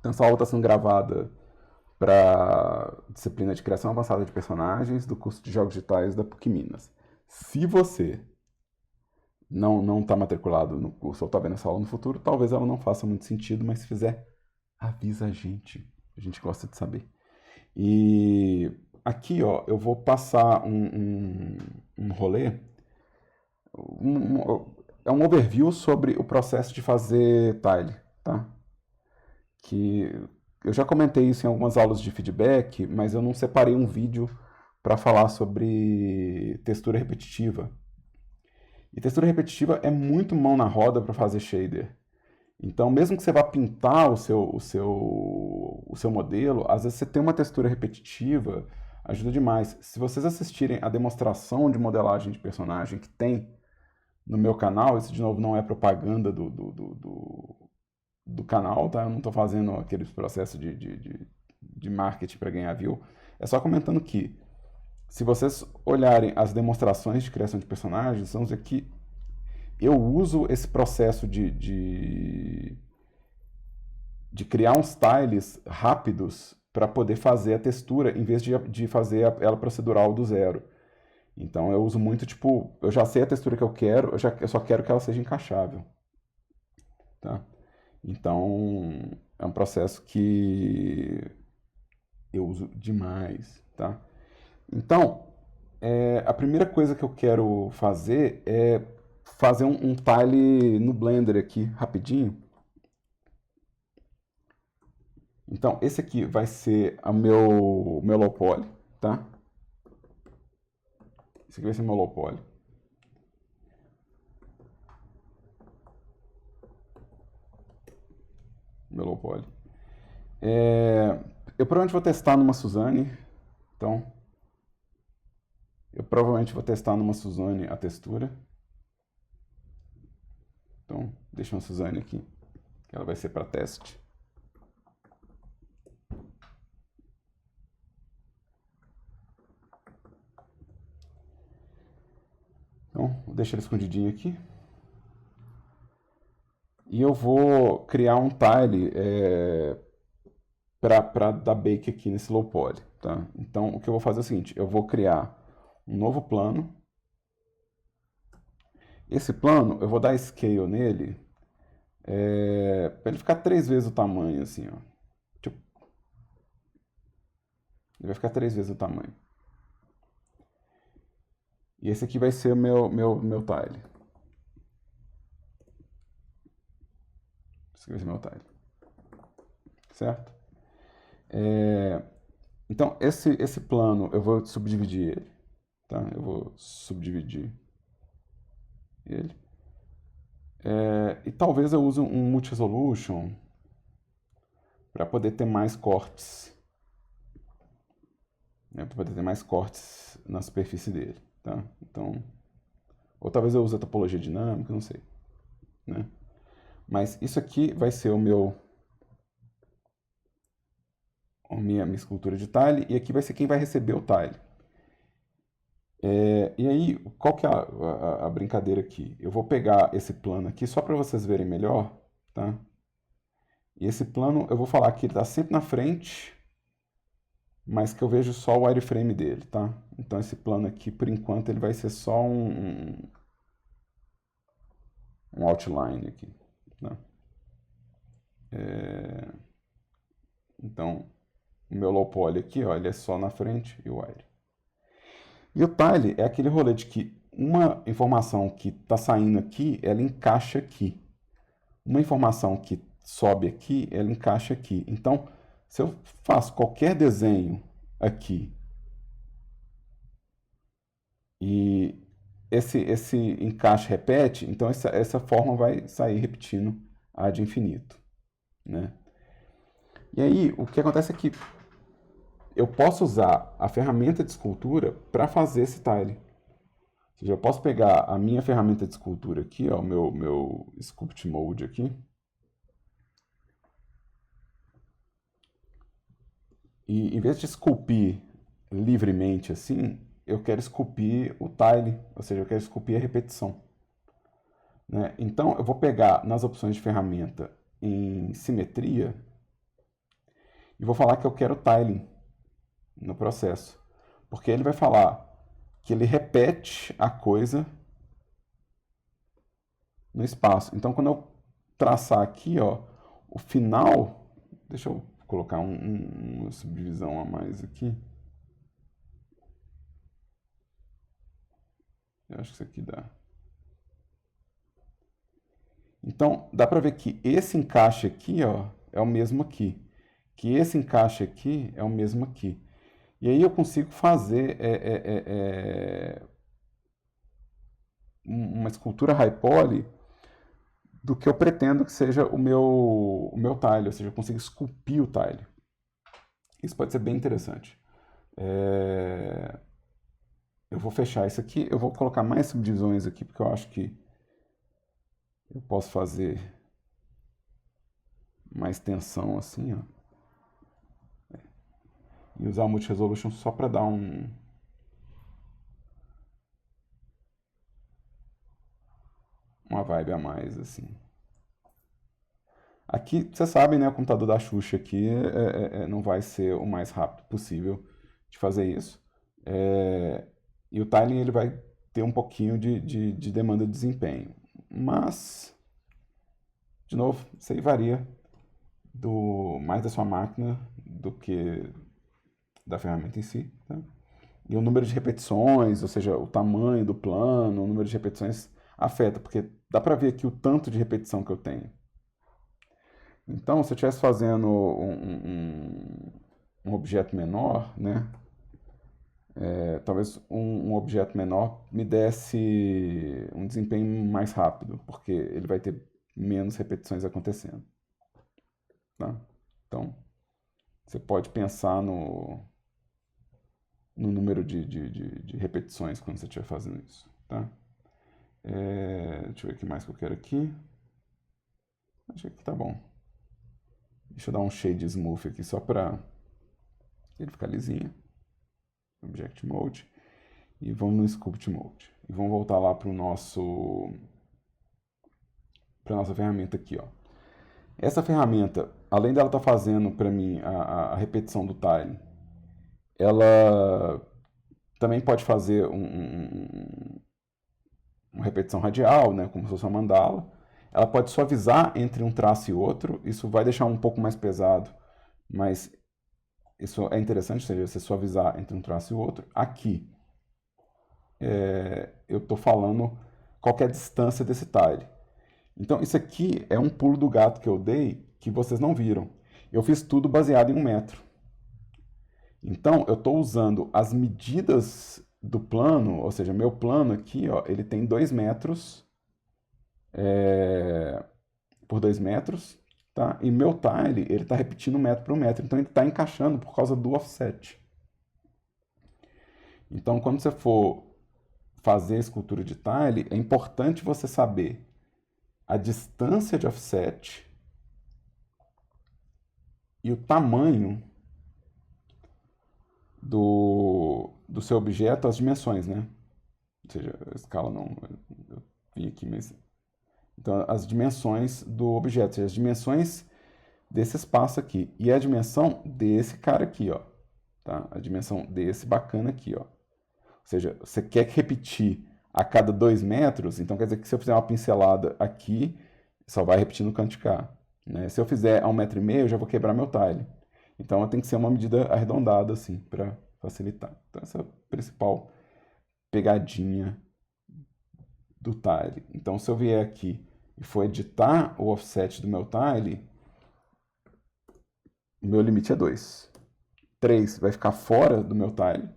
Então, essa aula está sendo gravada para disciplina de criação avançada de personagens do curso de jogos digitais da PUC Minas. Se você não está matriculado no curso ou está vendo essa aula no futuro, talvez ela não faça muito sentido, mas se fizer, avisa a gente. A gente gosta de saber. E aqui, ó, eu vou passar um rolê, é um overview sobre o processo de fazer tile, tá? Que eu já comentei isso em algumas aulas de feedback, mas eu não separei um vídeo para falar sobre textura repetitiva. E textura repetitiva é muito mão na roda para fazer shader. Então, mesmo que você vá pintar o seu modelo, às vezes você tem uma textura repetitiva, ajuda demais. Se vocês assistirem a demonstração de modelagem de personagem que tem no meu canal, isso de novo não é propaganda do canal, tá? Eu não estou fazendo aqueles processos de marketing para ganhar view. É só comentando que, se vocês olharem as demonstrações de criação de personagens, vamos ver que eu uso esse processo de criar uns tiles rápidos para poder fazer a textura, em vez de fazer ela procedural do zero. Então eu uso muito, tipo, eu já sei a textura que eu quero, eu só quero que ela seja encaixável. Tá? Então é um processo que eu uso demais. Tá? Então, a primeira coisa que eu quero fazer é fazer um tile no Blender aqui, rapidinho. Então, esse aqui vai ser o meu low poly, tá? Esse aqui vai ser o meu low poly. Meu low poly. Eu provavelmente vou testar numa Suzanne, então... Eu provavelmente vou testar numa Suzanne a textura. Então, deixa uma Suzanne aqui, que ela vai ser para teste. Então, vou deixar ele escondidinho aqui. E eu vou criar um tile para dar bake aqui nesse low poly. Tá? Então, o que eu vou fazer é o seguinte, eu vou criar um novo plano. Esse plano, eu vou dar scale nele para ele ficar 3 vezes o tamanho, assim, ó. Tipo, ele vai ficar 3 vezes o tamanho. E esse aqui vai ser o meu tile. Esse aqui vai ser meu tile. Certo? Então, esse plano, eu vou subdividir ele. Tá? Eu vou subdividir ele. E talvez eu use um multi-resolution para poder ter mais cortes. Para poder ter mais cortes na superfície dele. Tá? Então, ou talvez eu use a topologia dinâmica, não sei. Né? Mas isso aqui vai ser a minha escultura de tile, e aqui vai ser quem vai receber o tile. E aí, qual que é a brincadeira aqui? Eu vou pegar esse plano aqui só para vocês verem melhor, tá? E esse plano eu vou falar que ele está sempre na frente, mas que eu vejo só o wireframe dele, tá? Então esse plano aqui, por enquanto, ele vai ser só um outline aqui, tá? Então, o meu low poly aqui, ó, ele é só na frente e o wire. E o tile é aquele rolê de que uma informação que está saindo aqui, ela encaixa aqui. Uma informação que sobe aqui, ela encaixa aqui. Então, se eu faço qualquer desenho aqui e esse encaixe repete, então essa forma vai sair repetindo ad infinito. Né? E aí, o que acontece é que eu posso usar a ferramenta de escultura para fazer esse tile. Ou seja, eu posso pegar a minha ferramenta de escultura aqui, ó, o meu Sculpt Mode aqui, e em vez de esculpir livremente assim, eu quero esculpir o tile, ou seja, eu quero esculpir a repetição. Né? Então, eu vou pegar nas opções de ferramenta em simetria, e vou falar que eu quero tiling no processo. Porque ele vai falar que ele repete a coisa no espaço. Então, quando eu traçar aqui, ó, o final, deixa eu colocar uma subdivisão a mais aqui. Eu acho que isso aqui dá. Então, dá para ver que esse encaixe aqui, ó, é o mesmo aqui. Que esse encaixe aqui é o mesmo aqui. E aí eu consigo fazer uma escultura high poly do que eu pretendo que seja o meu tile, ou seja, eu consigo esculpir o tile. Isso pode ser bem interessante. Eu vou fechar isso aqui, eu vou colocar mais subdivisões aqui, porque eu acho que eu posso fazer mais tensão assim, ó. E usar o Multi-Resolution só para dar uma vibe a mais, assim. Aqui, vocês sabem, né, o computador da Xuxa aqui não vai ser o mais rápido possível de fazer isso. E o tiling ele vai ter um pouquinho de demanda de desempenho. Mas, de novo, isso aí varia mais da sua máquina do que da ferramenta em si. Tá? E o número de repetições, ou seja, o tamanho do plano, o número de repetições afeta, porque dá para ver aqui o tanto de repetição que eu tenho. Então, se eu estivesse fazendo um objeto menor, né? Talvez um objeto menor me desse um desempenho mais rápido, porque ele vai ter menos repetições acontecendo. Tá? Então, você pode pensar no número de repetições quando você estiver fazendo isso. Tá? Deixa eu ver o que mais que eu quero aqui. Acho que aqui tá bom. Deixa eu dar um shade smooth aqui só para ele ficar lisinho. Object Mode. E vamos no Sculpt Mode. E vamos voltar lá para a nossa ferramenta aqui. Ó. Essa ferramenta, além dela estar fazendo para mim a repetição do tile, ela também pode fazer uma repetição radial, né, como se fosse uma mandala. Ela pode suavizar entre um traço e outro. Isso vai deixar um pouco mais pesado, mas isso é interessante, ou seja, você suavizar entre um traço e outro. Aqui, eu estou falando qual é a distância desse tile. Então, isso aqui é um pulo do gato que eu dei que vocês não viram. Eu fiz tudo baseado em 1 metro. Então, eu estou usando as medidas do plano, ou seja, meu plano aqui, ó, ele tem 2 metros por 2 metros, tá? E meu tile, ele está repetindo 1 metro por 1 metro. Então, ele está encaixando por causa do offset. Então, quando você for fazer escultura de tile, é importante você saber a distância de offset e o tamanho do seu objeto, as dimensões, né? Ou seja, a escala não, eu vim aqui, mas... Então, as dimensões do objeto, ou seja, as dimensões desse espaço aqui. E a dimensão desse cara aqui, ó. Tá? A dimensão desse bacana aqui, ó. Ou seja, você quer repetir a cada 2 metros, então quer dizer que se eu fizer uma pincelada aqui, só vai repetir no canto de cá. Né? Se eu fizer a 1,5 m, eu já vou quebrar meu tile. Então tem que ser uma medida arredondada, assim, para facilitar. Então essa é a principal pegadinha do tile. Então se eu vier aqui e for editar o offset do meu tile, o meu limite é 2. 3 vai ficar fora do meu tile.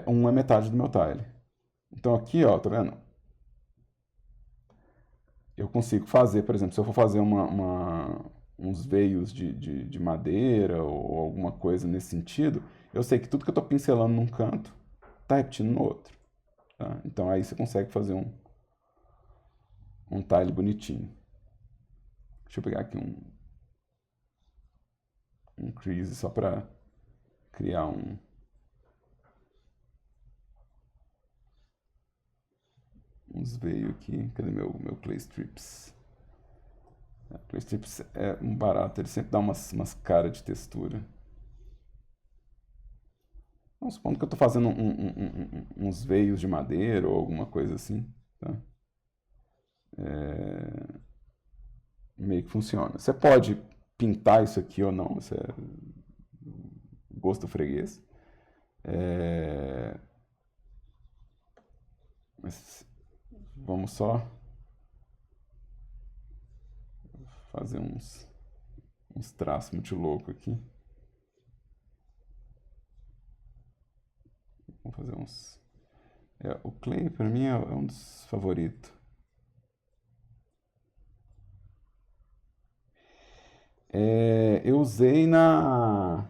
1 é metade do meu tile. Então aqui, ó, tá vendo? Eu consigo fazer, por exemplo, se eu for fazer uns veios de madeira ou alguma coisa nesse sentido, eu sei que tudo que eu estou pincelando num canto está repetindo no outro. Tá? Então aí você consegue fazer um tile bonitinho. Deixa eu pegar aqui um crease só para criar uns veios aqui. Cadê meu clay strips? O Strips é um barato, ele sempre dá umas caras de textura. Vamos supondo que eu estou fazendo uns veios de madeira ou alguma coisa assim, tá? Meio que funciona. Você pode pintar isso aqui ou não, isso é gosto freguês. Mas vamos só fazer uns traços muito loucos aqui. Vamos fazer uns... o Clay, para mim, é um dos favoritos. Eu usei na...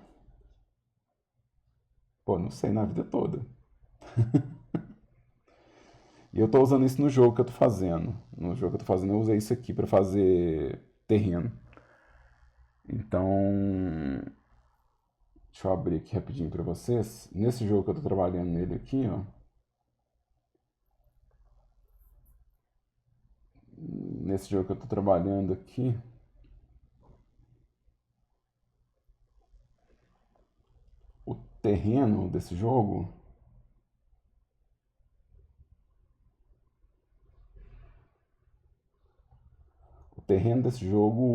Pô, não sei, na vida toda. E eu tô usando isso no jogo que eu tô fazendo. No jogo que eu tô fazendo, eu usei isso aqui para fazer terreno. Então, deixa eu abrir aqui rapidinho para vocês. Nesse jogo que eu tô trabalhando nele aqui, ó. Nesse jogo que eu tô trabalhando aqui, o terreno desse jogo,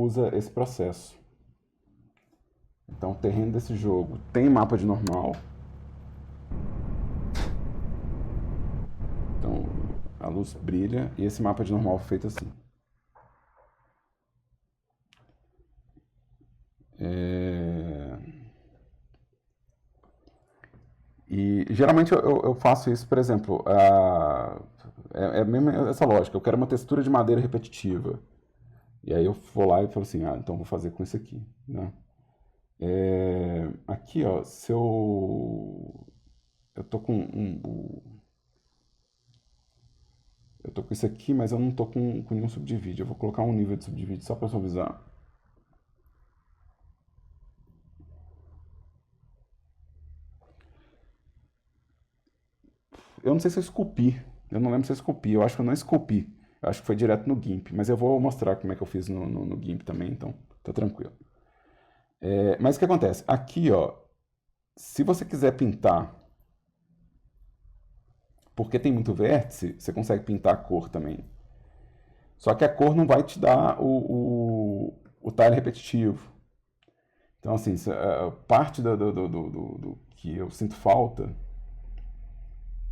usa esse processo. Então, o terreno desse jogo tem mapa de normal. Então, a luz brilha e esse mapa de normal é feito assim. E geralmente eu faço isso, por exemplo, mesmo essa lógica. Eu quero uma textura de madeira repetitiva. E aí eu vou lá e falo assim, então vou fazer com isso aqui, né? Aqui, ó, se eu tô com eu tô com isso aqui, mas eu não tô com nenhum subdivide. Eu vou colocar um nível de subdivide só para suavizar. Eu não sei se eu esculpi. Eu não lembro se eu esculpi. Eu acho que eu não esculpi. Eu acho que foi direto no GIMP. Mas eu vou mostrar como é que eu fiz no GIMP também, então tá tranquilo. Mas o que acontece? Aqui, ó, se você quiser pintar, porque tem muito vértice, você consegue pintar a cor também. Só que a cor não vai te dar o tile repetitivo. Então, assim, parte do que eu sinto falta,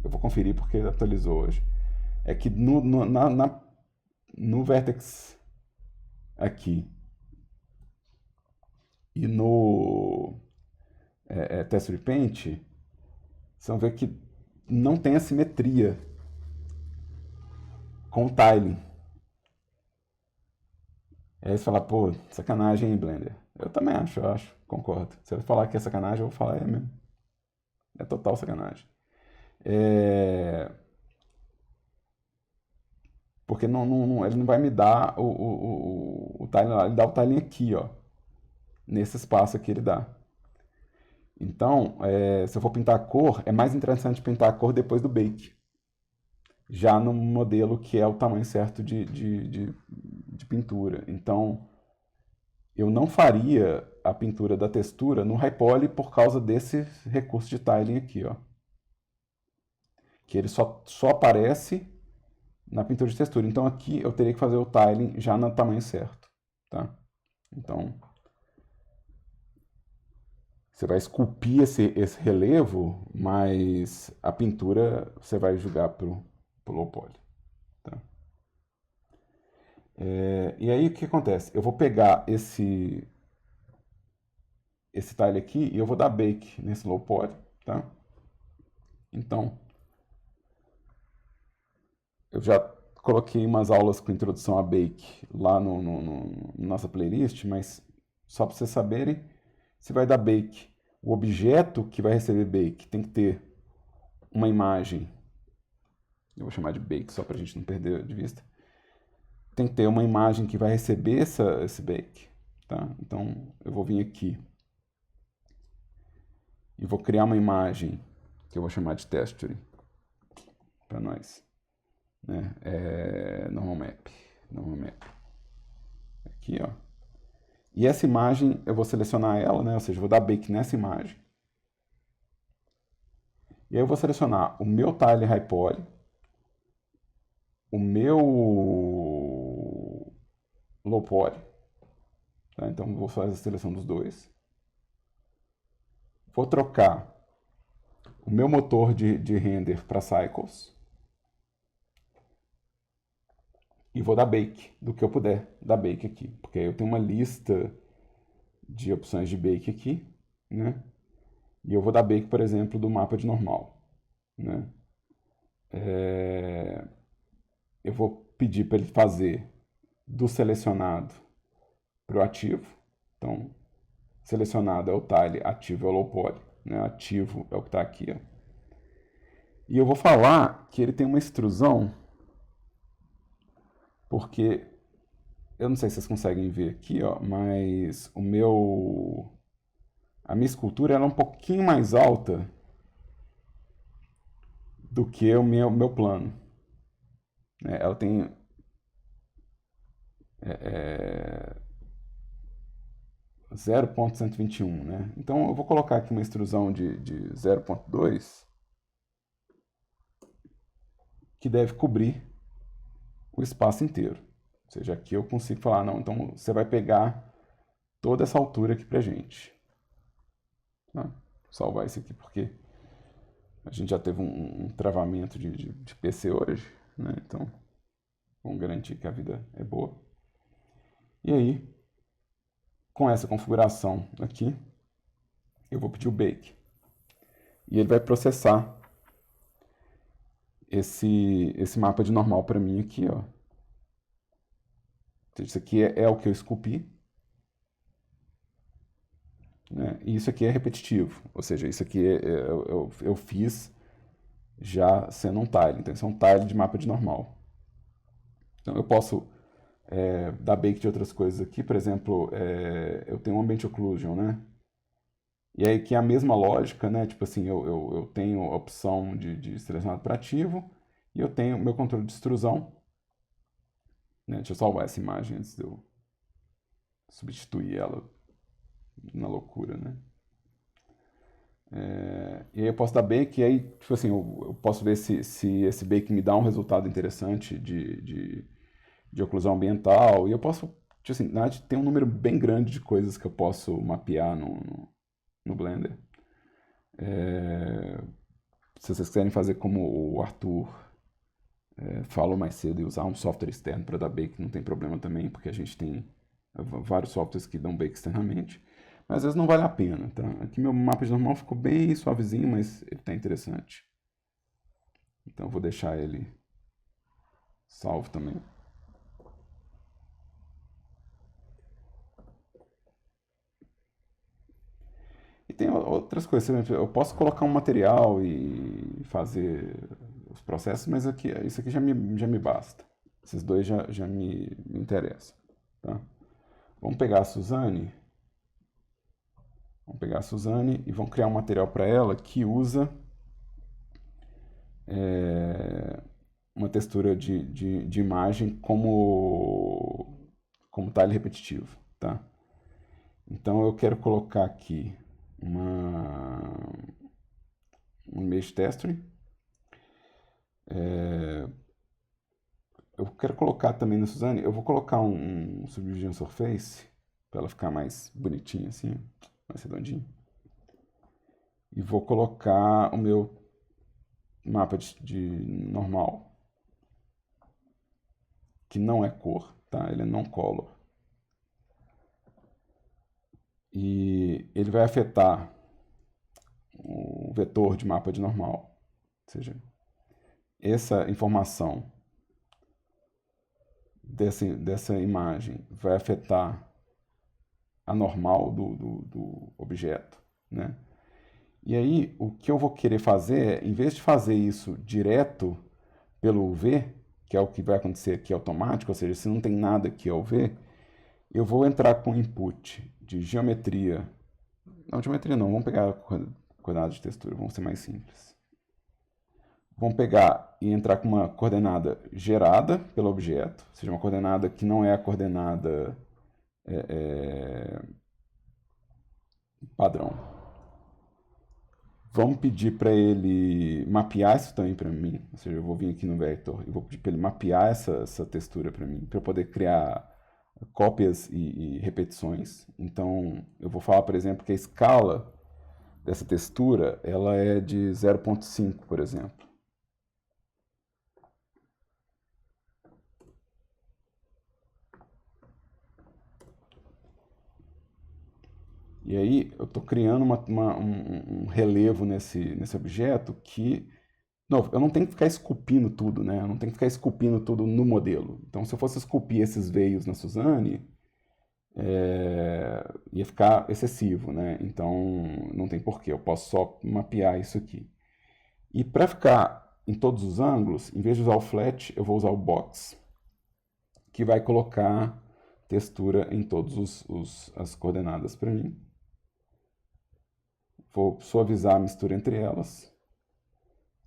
eu vou conferir porque atualizou hoje, é que no vertex aqui e no test repaint, vocês vão ver que não tem assimetria com o tiling. Aí você fala, pô, sacanagem, hein, Blender? Eu também acho, concordo. Se eu falar que é sacanagem, eu vou falar, é mesmo. É total sacanagem. Porque ele não vai me dar o tiling lá, ele dá o tiling aqui, ó. Nesse espaço aqui ele dá. Então, se eu for pintar a cor, é mais interessante pintar a cor depois do bake. Já no modelo que é o tamanho certo de pintura. Então, eu não faria a pintura da textura no High Poly por causa desse recurso de tiling aqui, ó. Que ele só aparece na pintura de textura. Então aqui eu teria que fazer o tiling já no tamanho certo, tá? Então você vai esculpir esse relevo, mas a pintura você vai jogar pro low poly, tá? E aí o que acontece? Eu vou pegar esse tile aqui e eu vou dar bake nesse low poly, tá? Então eu já coloquei umas aulas com introdução a Bake lá no nossa playlist, mas só para vocês saberem, se vai dar Bake, o objeto que vai receber Bake tem que ter uma imagem, eu vou chamar de Bake só para a gente não perder de vista, tem que ter uma imagem que vai receber esse Bake, tá? Então eu vou vir aqui e vou criar uma imagem que eu vou chamar de texture para nós. Né? Normal map. aqui, ó. E essa imagem, eu vou selecionar ela, né? Ou seja, eu vou dar bake nessa imagem. E aí eu vou selecionar o meu tile high poly, o meu low poly. Tá? Então eu vou fazer a seleção dos dois. Vou trocar o meu motor de render para cycles. E vou dar bake do que eu puder dar bake aqui. Porque aí eu tenho uma lista de opções de bake aqui, né? E eu vou dar bake, por exemplo, do mapa de normal, né? Eu vou pedir para ele fazer do selecionado para o ativo. Então, selecionado é o tile, ativo é o low poly, né? Ativo é o que está aqui, ó. E eu vou falar que ele tem uma extrusão, porque eu não sei se vocês conseguem ver aqui, ó, mas a minha escultura ela é um pouquinho mais alta do que o meu plano. Ela tem 0,121, né? Então eu vou colocar aqui uma extrusão de 0,2 que deve cobrir o espaço inteiro. Ou seja, aqui eu consigo falar, não, então você vai pegar toda essa altura aqui pra gente. Tá? Salvar isso aqui porque a gente já teve um travamento de PC hoje, né? Então vamos garantir que a vida é boa. E aí, com essa configuração aqui, eu vou pedir o bake. E ele vai processar esse mapa de normal para mim aqui, ó. Isso aqui é o que eu esculpi, né? E isso aqui é repetitivo, ou seja, isso aqui eu fiz já sendo um tile. Então isso é um tile de mapa de normal. Então eu posso dar bake de outras coisas aqui, por exemplo, eu tenho um ambient occlusion, né? E aí que é a mesma lógica, né? Tipo assim, eu tenho a opção de selecionado para ativo e eu tenho meu controle de extrusão. Né? Deixa eu salvar essa imagem antes de eu substituir ela na loucura, né? E aí eu posso dar bake, e aí, tipo assim, eu posso ver se esse bake me dá um resultado interessante de oclusão ambiental, e eu posso, tipo assim, na verdade, tem um número bem grande de coisas que eu posso mapear no Blender. Se vocês quiserem fazer como o Arthur falou mais cedo e usar um software externo para dar bake, não tem problema também, porque a gente tem vários softwares que dão bake externamente. Mas às vezes não vale a pena, tá? Aqui meu mapa de normal ficou bem suavezinho, mas ele tá interessante. Então eu vou deixar ele salvo também. E tem outras coisas, por exemplo, eu posso colocar um material e fazer os processos, mas isso aqui já me basta. Esses dois já me interessam, tá? Vamos pegar a Suzane. Vamos pegar a Suzane e vamos criar um material para ela que usa uma textura de imagem como tile repetitivo, tá? Então eu quero colocar aqui um image texture. Eu quero colocar também na Suzane, eu vou colocar um Subdivision Surface para ela ficar mais bonitinha assim, mais redondinho. E vou colocar o meu mapa de normal, que não é cor, tá? Ele é non-color. E ele vai afetar o vetor de mapa de normal. Ou seja, essa informação dessa imagem vai afetar a normal do objeto, né? E aí, o que eu vou querer fazer é, em vez de fazer isso direto pelo UV, que é o que vai acontecer aqui automático, ou seja, se não tem nada aqui ao ver, eu vou entrar com input de geometria. Não, geometria não, vamos pegar coordenadas de textura, vamos ser mais simples. Vamos pegar e entrar com uma coordenada gerada pelo objeto, ou seja, uma coordenada que não é a coordenada padrão. Vamos pedir para ele mapear isso também para mim. Ou seja, eu vou vir aqui no vector e vou pedir para ele mapear essa textura para mim, para eu poder criar cópias e repetições. Então, eu vou falar, por exemplo, que a escala dessa textura ela é de 0,5, por exemplo. E aí eu estou criando um relevo nesse objeto que, não, eu não tenho que ficar esculpindo tudo, né? Eu não tenho que ficar esculpindo tudo no modelo. Então, se eu fosse esculpir esses veios na Suzane, ia ficar excessivo, né? Então, não tem porquê. Eu posso só mapear isso aqui. E para ficar em todos os ângulos, em vez de usar o flat, eu vou usar o box, que vai colocar textura em todas as coordenadas para mim. Vou suavizar a mistura entre elas.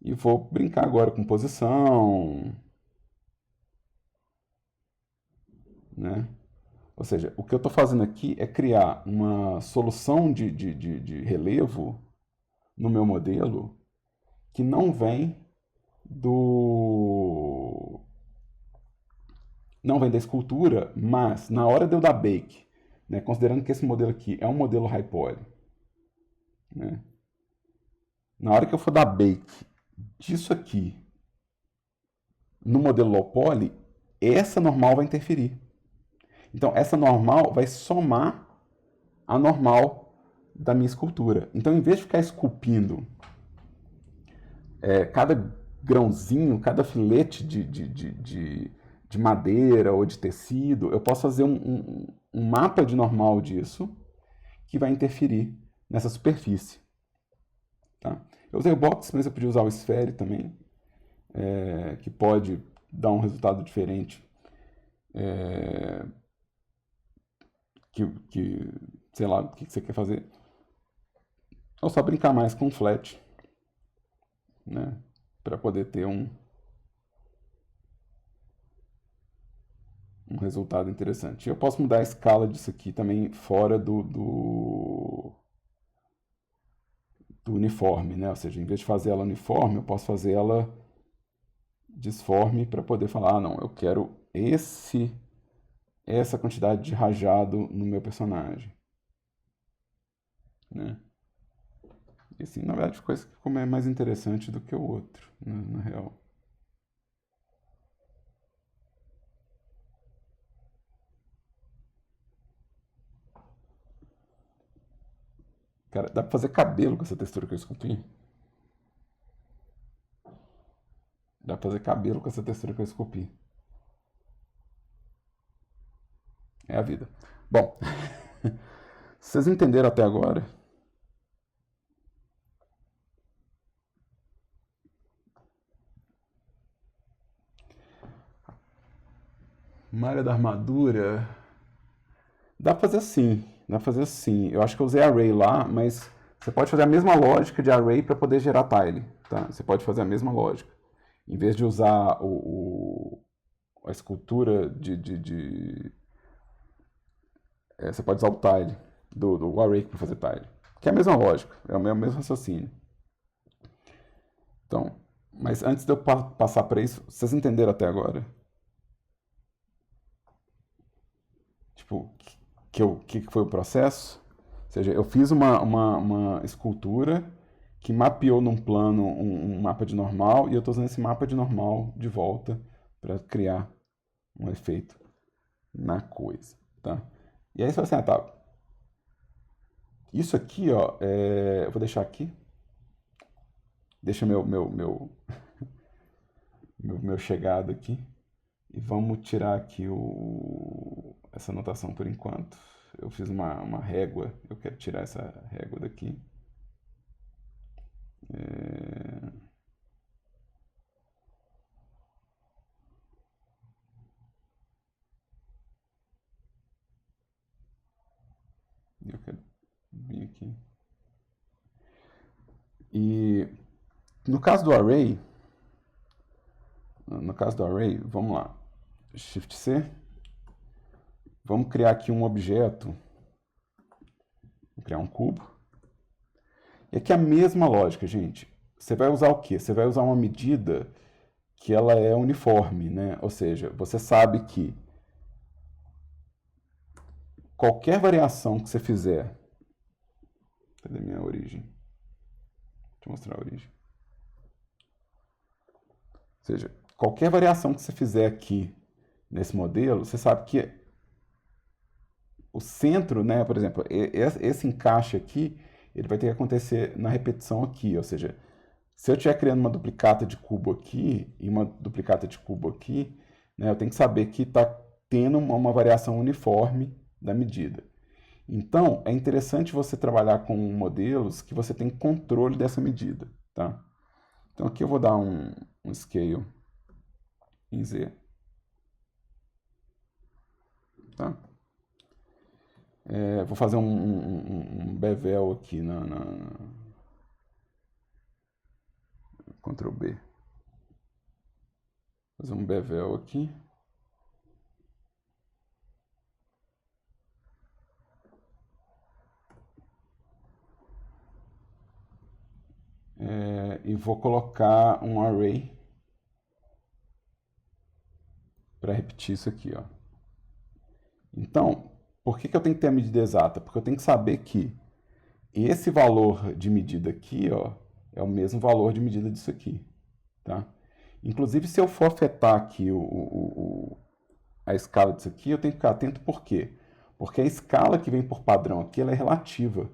E vou brincar agora com posição, né? Ou seja, o que eu estou fazendo aqui é criar uma solução de relevo no meu modelo que não vem do... não vem da escultura, mas na hora de eu dar bake, né, considerando que esse modelo aqui é um modelo high poly, né, na hora que eu for dar bake disso aqui no modelo low poly, essa normal vai interferir. Então, essa normal vai somar a normal da minha escultura. Então, em vez de ficar esculpindo cada grãozinho, cada filete de madeira ou de tecido, eu posso fazer um mapa de normal disso que vai interferir nessa superfície. Tá? Eu usei o box, mas eu podia usar o sphere também, que pode dar um resultado diferente. Sei lá, o que você quer fazer. Ou só brincar mais com flat, né? Para poder ter um resultado interessante. Eu posso mudar a escala disso aqui também fora do uniforme, né? Ou seja, em vez de fazer ela uniforme, eu posso fazer ela disforme para poder falar, ah, não, eu quero essa quantidade de rajado no meu personagem, né? E assim, na verdade, ficou como é mais interessante do que o outro, né, na real. Cara, dá pra fazer cabelo com essa textura que eu esculpi? Dá pra fazer cabelo com essa textura que eu esculpi. É a vida. Bom, vocês entenderam até agora? Malha da armadura. Dá pra fazer assim. Dá pra fazer assim. Eu acho que eu usei array lá, mas você pode fazer a mesma lógica de array para poder gerar tile. Tá? Você pode fazer a mesma lógica. Em vez de usar a escultura você pode usar o tile do array para fazer tile. Que é a mesma lógica, é o mesmo raciocínio. Então, mas antes de eu passar para isso, vocês entenderam até agora? Tipo, que foi o processo? Ou seja, eu fiz uma escultura que mapeou num plano um mapa de normal e eu estou usando esse mapa de normal de volta para criar um efeito na coisa, tá? E aí você vai assim, ah, tá. Isso aqui, ó, eu vou deixar aqui. Deixa meu chegado aqui. E vamos tirar aqui essa anotação por enquanto. Eu fiz uma régua, eu quero tirar essa régua daqui. Eu quero vir aqui. E no caso do array, vamos lá. Shift C. vamos criar aqui um objeto, vou criar um cubo. E aqui a mesma lógica, gente. Você vai usar o quê? Você vai usar uma medida que ela é uniforme, né? Ou seja, você sabe que qualquer variação que você fizer... Cadê minha origem? Deixa eu mostrar a origem. Ou seja, qualquer variação que você fizer aqui nesse modelo, você sabe que o centro, né, por exemplo, esse encaixe aqui, ele vai ter que acontecer na repetição aqui, ou seja, se eu estiver criando uma duplicata de cubo aqui e uma duplicata de cubo aqui, né, eu tenho que saber que está tendo uma variação uniforme da medida. Então, é interessante você trabalhar com modelos que você tem controle dessa medida, tá? Então aqui eu vou dar um scale em Z, tá? Vou fazer um bevel aqui Ctrl B. Fazer um bevel aqui. E vou colocar um array para repetir isso aqui, ó. Então, por que eu tenho que ter a medida exata? Porque eu tenho que saber que esse valor de medida aqui, ó, é o mesmo valor de medida disso aqui, tá? Inclusive, se eu for afetar aqui a escala disso aqui, eu tenho que ficar atento por quê? Porque a escala que vem por padrão aqui, ela é relativa.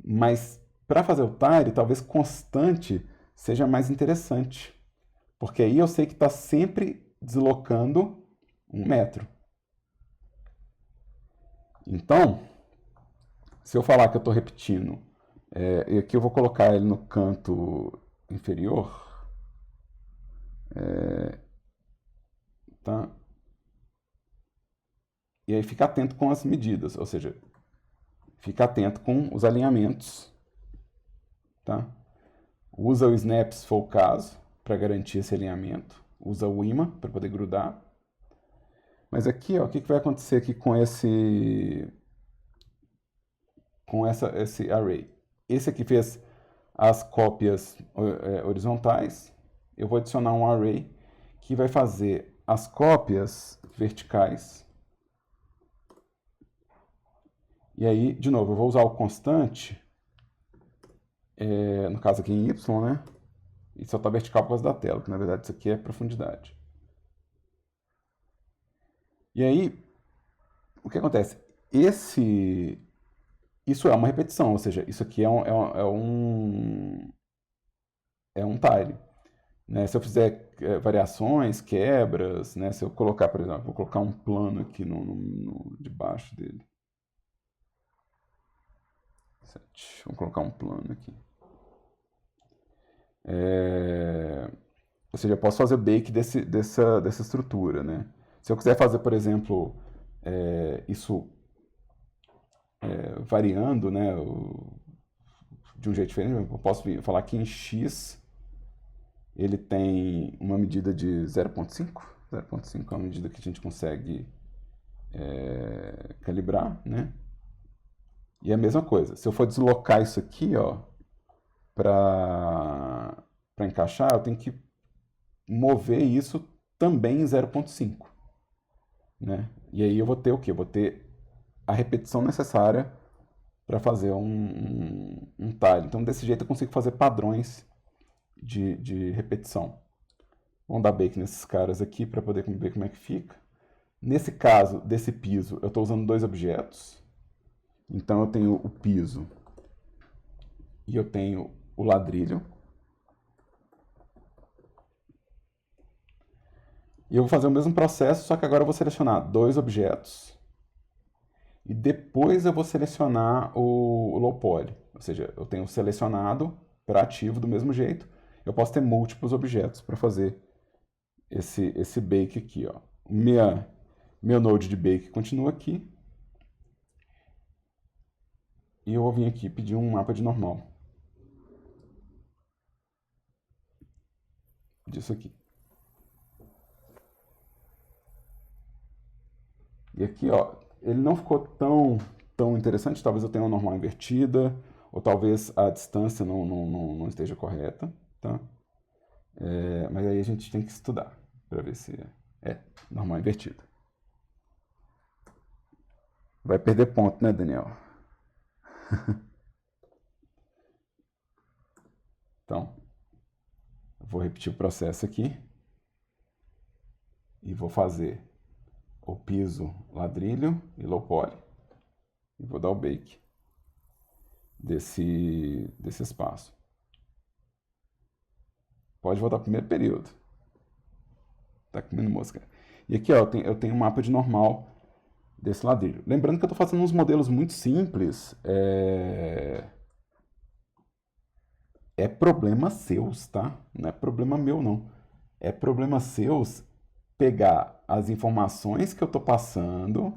Mas para fazer o tile, talvez constante seja mais interessante. Porque aí eu sei que está sempre deslocando 1 metro. Então, se eu falar que eu estou repetindo, e aqui eu vou colocar ele no canto inferior, tá? E aí fica atento com as medidas, ou seja, fica atento com os alinhamentos, tá? Usa o snap se for o caso, para garantir esse alinhamento. Usa o imã para poder grudar. Mas aqui, ó, o que vai acontecer aqui com esse array? Esse aqui fez as cópias horizontais. Eu vou adicionar um array que vai fazer as cópias verticais. E aí, de novo, eu vou usar o constante, no caso aqui em y, né? E só está vertical por causa da tela, que na verdade isso aqui é profundidade. E aí, o que acontece? Isso é uma repetição, ou seja, isso aqui é um tile. Né? Se eu fizer variações, quebras, né? Se eu colocar, por exemplo, vou colocar um plano aqui debaixo dele. Vamos colocar um plano aqui. Ou seja, eu posso fazer o bake dessa estrutura, né? Se eu quiser fazer, por exemplo, isso variando, né, de um jeito diferente, eu posso falar que em x ele tem uma medida de 0,5. 0,5 é uma medida que a gente consegue calibrar, né? E a mesma coisa, se eu for deslocar isso aqui, ó, para encaixar, eu tenho que mover isso também em 0,5, né? E aí eu vou ter o quê? Eu vou ter a repetição necessária para fazer um tile. Então, desse jeito eu consigo fazer padrões de repetição. Vamos dar bake nesses caras aqui para poder ver como é que fica. Nesse caso, desse piso, eu estou usando 2 objetos. Então, eu tenho o piso e eu tenho o ladrilho. E eu vou fazer o mesmo processo, só que agora eu vou selecionar 2 objetos. E depois eu vou selecionar o low poly. Ou seja, eu tenho selecionado para ativo do mesmo jeito. Eu posso ter múltiplos objetos para fazer esse bake aqui, ó. Meu node de bake continua aqui. E eu vou vir aqui pedir um mapa de normal. Disso aqui. E aqui, ó, ele não ficou tão interessante. Talvez eu tenha uma normal invertida, ou talvez a distância não esteja correta, tá? Mas aí a gente tem que estudar para ver se é normal invertida. Vai perder ponto, né, Daniel? Então, vou repetir o processo aqui e vou fazer o piso ladrilho e low poly. E vou dar o bake desse espaço. Pode voltar para o primeiro período. Tá comendo mosca. E aqui, ó, eu tenho um mapa de normal desse ladrilho. Lembrando que eu estou fazendo uns modelos muito simples. É problema seus, tá? Não é problema meu, não. É problema seus pegar as informações que eu estou passando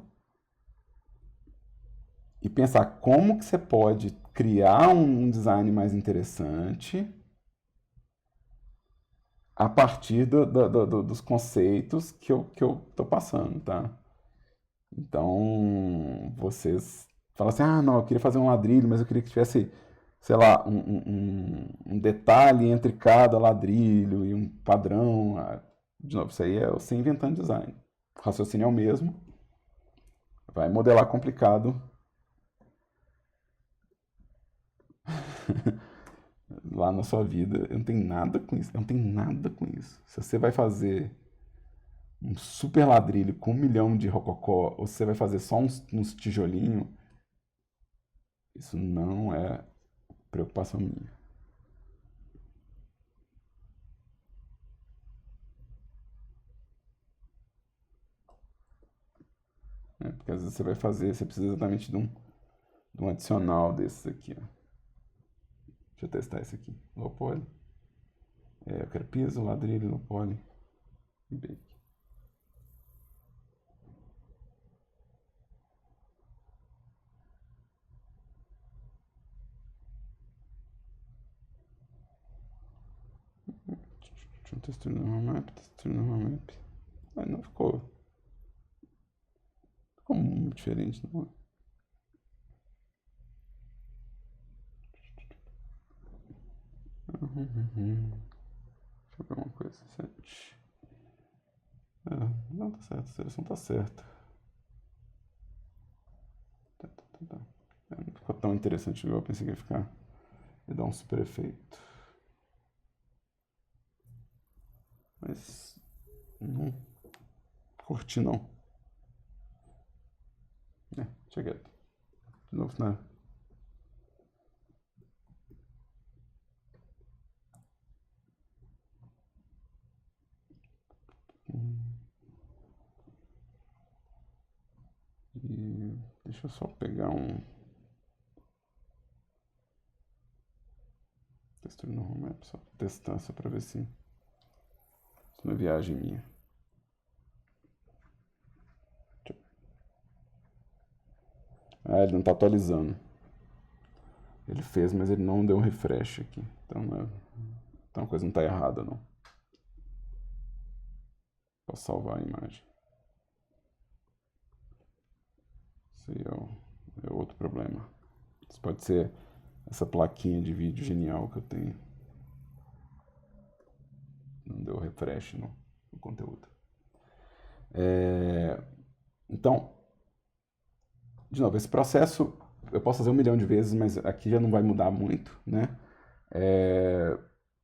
e pensar como que você pode criar um design mais interessante a partir dos conceitos que eu estou passando, tá? Então, vocês falam assim, ah, não, eu queria fazer um ladrilho, mas eu queria que tivesse, sei lá, um detalhe entre cada ladrilho e um padrão. De novo, isso aí é você inventando design. O raciocínio é o mesmo. Vai modelar complicado lá na sua vida. Eu não tenho nada com isso. Eu não tenho nada com isso. Se você vai fazer um super ladrilho com 1 milhão de rococó, ou se você vai fazer só uns tijolinhos, isso não é preocupação minha. Né? Porque às vezes você vai fazer, você precisa exatamente de um adicional desses aqui, ó. Deixa eu testar esse aqui. Low poly. Eu quero piso, ladrilho, low poly e bake. Deixa eu textura no map, textura no map. Não ficou. Ficou muito diferente, não é? Deixa eu ver uma coisa. 7. Não, tá certo, a seleção tá certa. Tá. Não ficou tão interessante igual eu pensei que ia ficar. Ia dar um super efeito. Mas não curti não. Cheguei. De novo, né? E deixa eu só pegar um textura no home map, só testar, só pra ver se é uma viagem minha. Ele não tá atualizando. Ele fez, mas ele não deu um refresh aqui. Então a coisa não tá errada, não. Posso salvar a imagem. Isso aí é outro problema. Isso pode ser essa plaquinha de vídeo genial que eu tenho. Não deu refresh no conteúdo. Então, de novo, esse processo eu posso fazer 1 milhão de vezes, mas aqui já não vai mudar muito, né?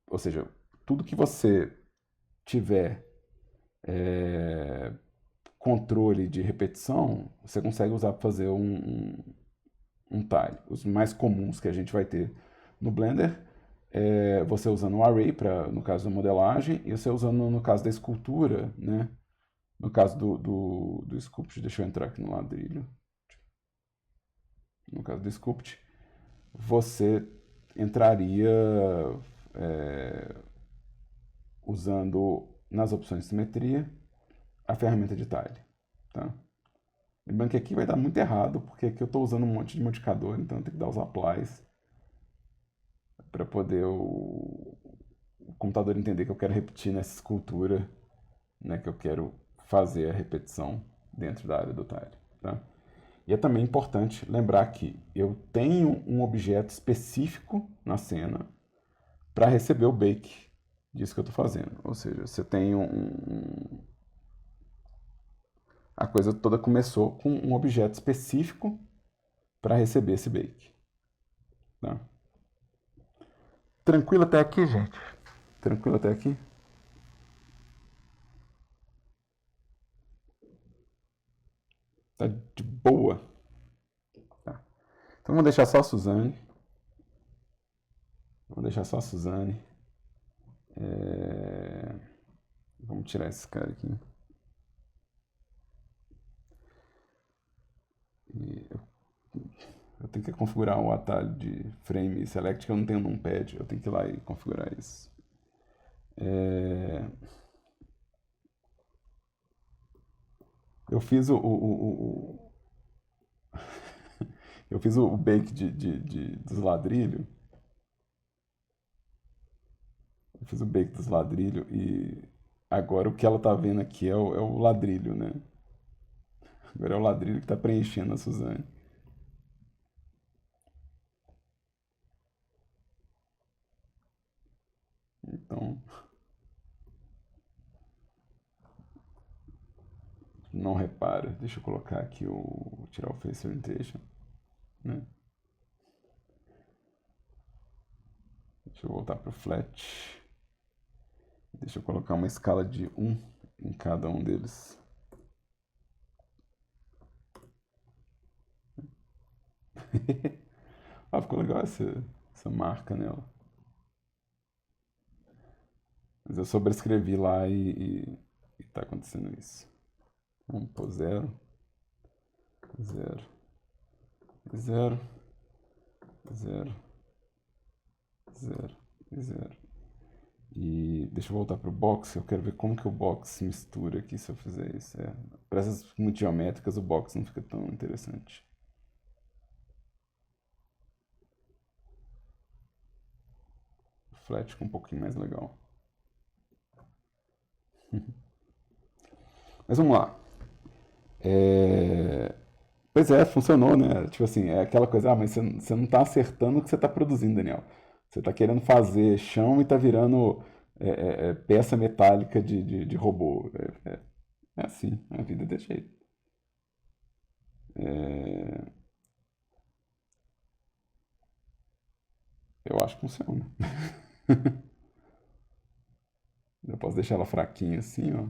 Ou seja, tudo que você tiver controle de repetição, você consegue usar para fazer um tile. Os mais comuns que a gente vai ter no Blender é você usando o array, no caso da modelagem, e você usando no caso da escultura, né? No caso do Sculpt, deixa eu entrar aqui no ladrilho. No caso do Sculpt, você entraria usando nas opções de simetria a ferramenta de tile, tá? Lembrando que aqui vai dar muito errado, porque aqui eu estou usando um monte de modificador, então eu tenho que dar os applies para poder o computador entender que eu quero repetir nessa escultura, né, que eu quero fazer a repetição dentro da área do tile, tá? E é também importante lembrar que eu tenho um objeto específico na cena para receber o bake disso que eu estou fazendo. Ou seja, você tem a coisa toda começou com um objeto específico para receber esse bake. Tá? Tranquilo até aqui, gente? Tranquilo até aqui? Tá de boa? Tá. Então vamos deixar só a Suzane. Vamos deixar só a Suzane. Vamos tirar esse cara aqui. E eu tenho que configurar o atalho de frame select que eu não tenho num pad. Eu tenho que ir lá e configurar isso. Eu fiz eu fiz o bake dos ladrilhos. Eu fiz o bake dos ladrilhos e agora o que ela tá vendo aqui é o ladrilho, né? Agora é o ladrilho que tá preenchendo a Suzane. Então, não repara. Deixa eu colocar aqui tirar o Face Orientation, né? Deixa eu voltar pro Flat. Deixa eu colocar uma escala de 1 em cada um deles. Ah, ficou legal essa marca nela. Mas eu sobrescrevi lá e tá acontecendo isso. Vamos pôr 0, 0, 0, 0, 0 e 0. E deixa eu voltar pro box, eu quero ver como que o box se mistura aqui se eu fizer isso. Para essas muito geométricas o box não fica tão interessante. O flat fica um pouquinho mais legal. Mas vamos lá. Pois é, funcionou, né? Tipo assim, é aquela coisa, mas você não tá acertando o que você tá produzindo, Daniel. Você tá querendo fazer chão e tá virando peça metálica de robô. É assim, a vida é desse jeito. É, eu acho que funciona. Eu posso deixar ela fraquinha assim, ó.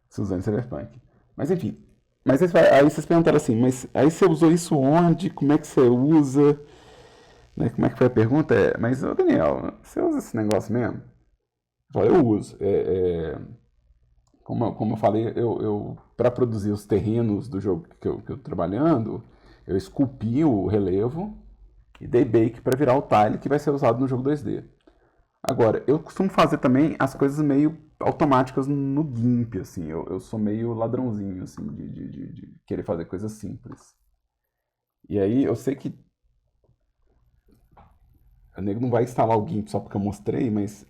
Suzane Cyberpunk. Mas enfim. Mas aí vocês perguntaram assim, mas aí você usou isso onde? Como é que você usa? Né? Como é que foi a pergunta? Mas, ô Daniel, você usa esse negócio mesmo? Eu uso. Como eu falei, eu para produzir os terrenos do jogo que eu tô trabalhando, eu esculpi o relevo e dei bake para virar o tile que vai ser usado no jogo 2D. Agora, eu costumo fazer também as coisas meio automáticas no GIMP, assim. Eu sou meio ladrãozinho, assim, de querer fazer coisas simples. E aí eu sei que o nego não vai instalar o GIMP só porque eu mostrei, mas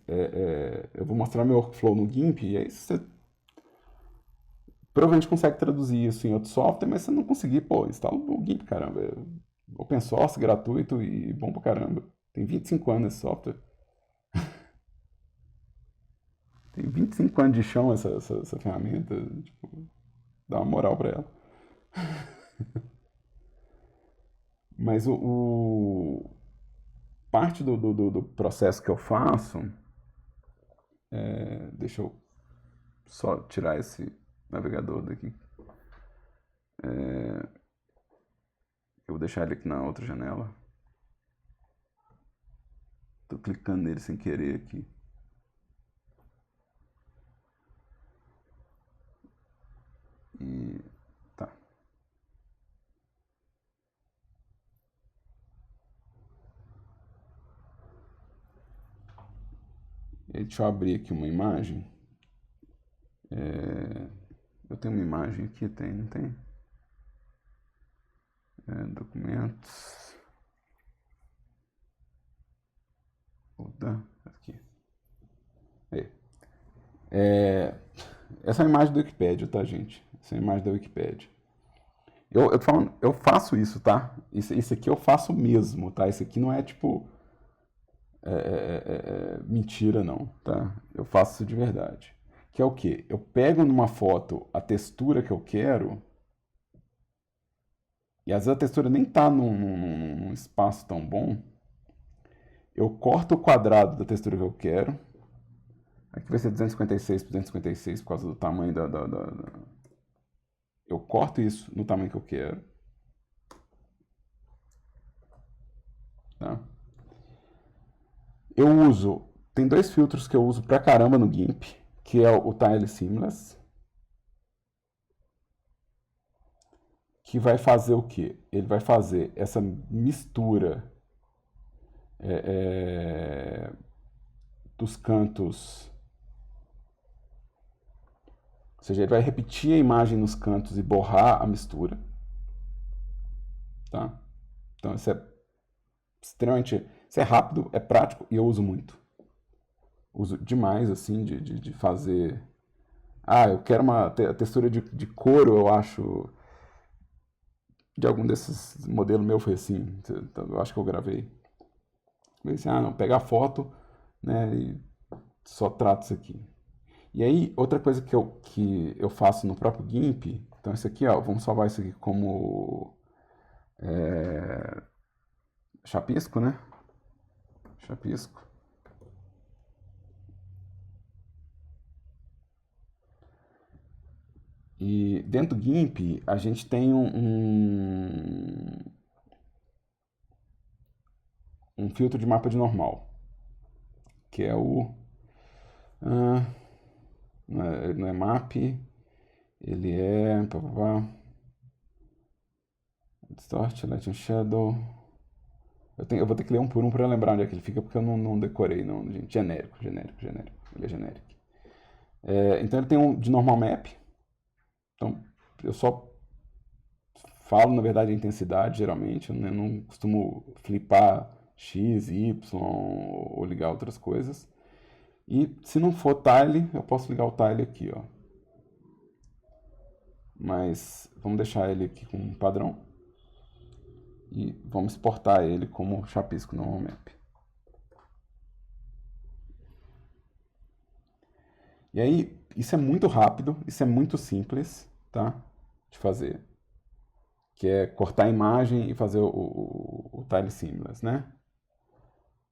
eu vou mostrar meu workflow no GIMP e aí você provavelmente consegue traduzir isso em outro software, mas se não conseguir, pô, instala o GIMP, caramba. É open source, gratuito e bom pra caramba. Tem 25 anos esse software. Tem 25 anos de chão essa ferramenta. Tipo, dá uma moral pra ela. Mas parte do processo que eu faço, deixa eu só tirar esse navegador daqui. Eu vou deixar ele aqui na outra janela. Tô clicando nele sem querer aqui. E tá. E aí, deixa eu abrir aqui uma imagem. Eu tenho uma imagem aqui, não tem? Documentos. Opa, aqui. Aí. É, essa é a imagem do Wikipedia, tá, gente? Essa é a imagem da Wikipedia. Eu tô falando, eu faço isso, tá? Isso aqui eu faço mesmo, tá? Isso aqui não é tipo mentira, não, tá? Eu faço isso de verdade. Que é o quê? Eu pego numa foto a textura que eu quero, e às vezes a textura nem tá num espaço tão bom. Eu corto o quadrado da textura que eu quero. Aqui vai ser 256 por 256 por causa do tamanho Eu corto isso no tamanho que eu quero. Tá? Eu uso. Tem dois filtros que eu uso pra caramba no GIMP, que é o Tile Seamless, que vai fazer o quê? Ele vai fazer essa mistura é, dos cantos. Ou seja, ele vai repetir a imagem nos cantos e borrar a mistura. Tá? Então isso é extremamente. Isso é rápido, é prático e eu uso muito. Uso demais, assim, de fazer. Ah, eu quero uma textura de couro, eu acho. De algum desses modelos meu foi assim. Eu acho que eu gravei. Eu disse, ah, não, pega a foto, né, e só trato isso aqui. E aí, outra coisa que eu faço no próprio GIMP, então isso aqui, ó, vamos salvar isso aqui como chapisco, né? Chapisco. E dentro do GIMP, a gente tem um filtro de mapa de normal, que é o... ah, não é map, ele é... Distort, Light and Shadow... Eu vou ter que ler um por um para lembrar onde é que ele fica, porque eu não decorei, não, gente. Genérico, genérico, genérico. Ele é genérico. Então ele tem um de normal map. Então eu só falo, na verdade, a intensidade, geralmente. Eu não costumo flipar X, Y ou ligar outras coisas. E se não for tile, eu posso ligar o tile aqui, ó. Mas vamos deixar ele aqui com um padrão. E vamos exportar ele como chapisco normal map. E aí, isso é muito rápido, isso é muito simples, tá? De fazer. Que é cortar a imagem e fazer o Tile Seamless, né?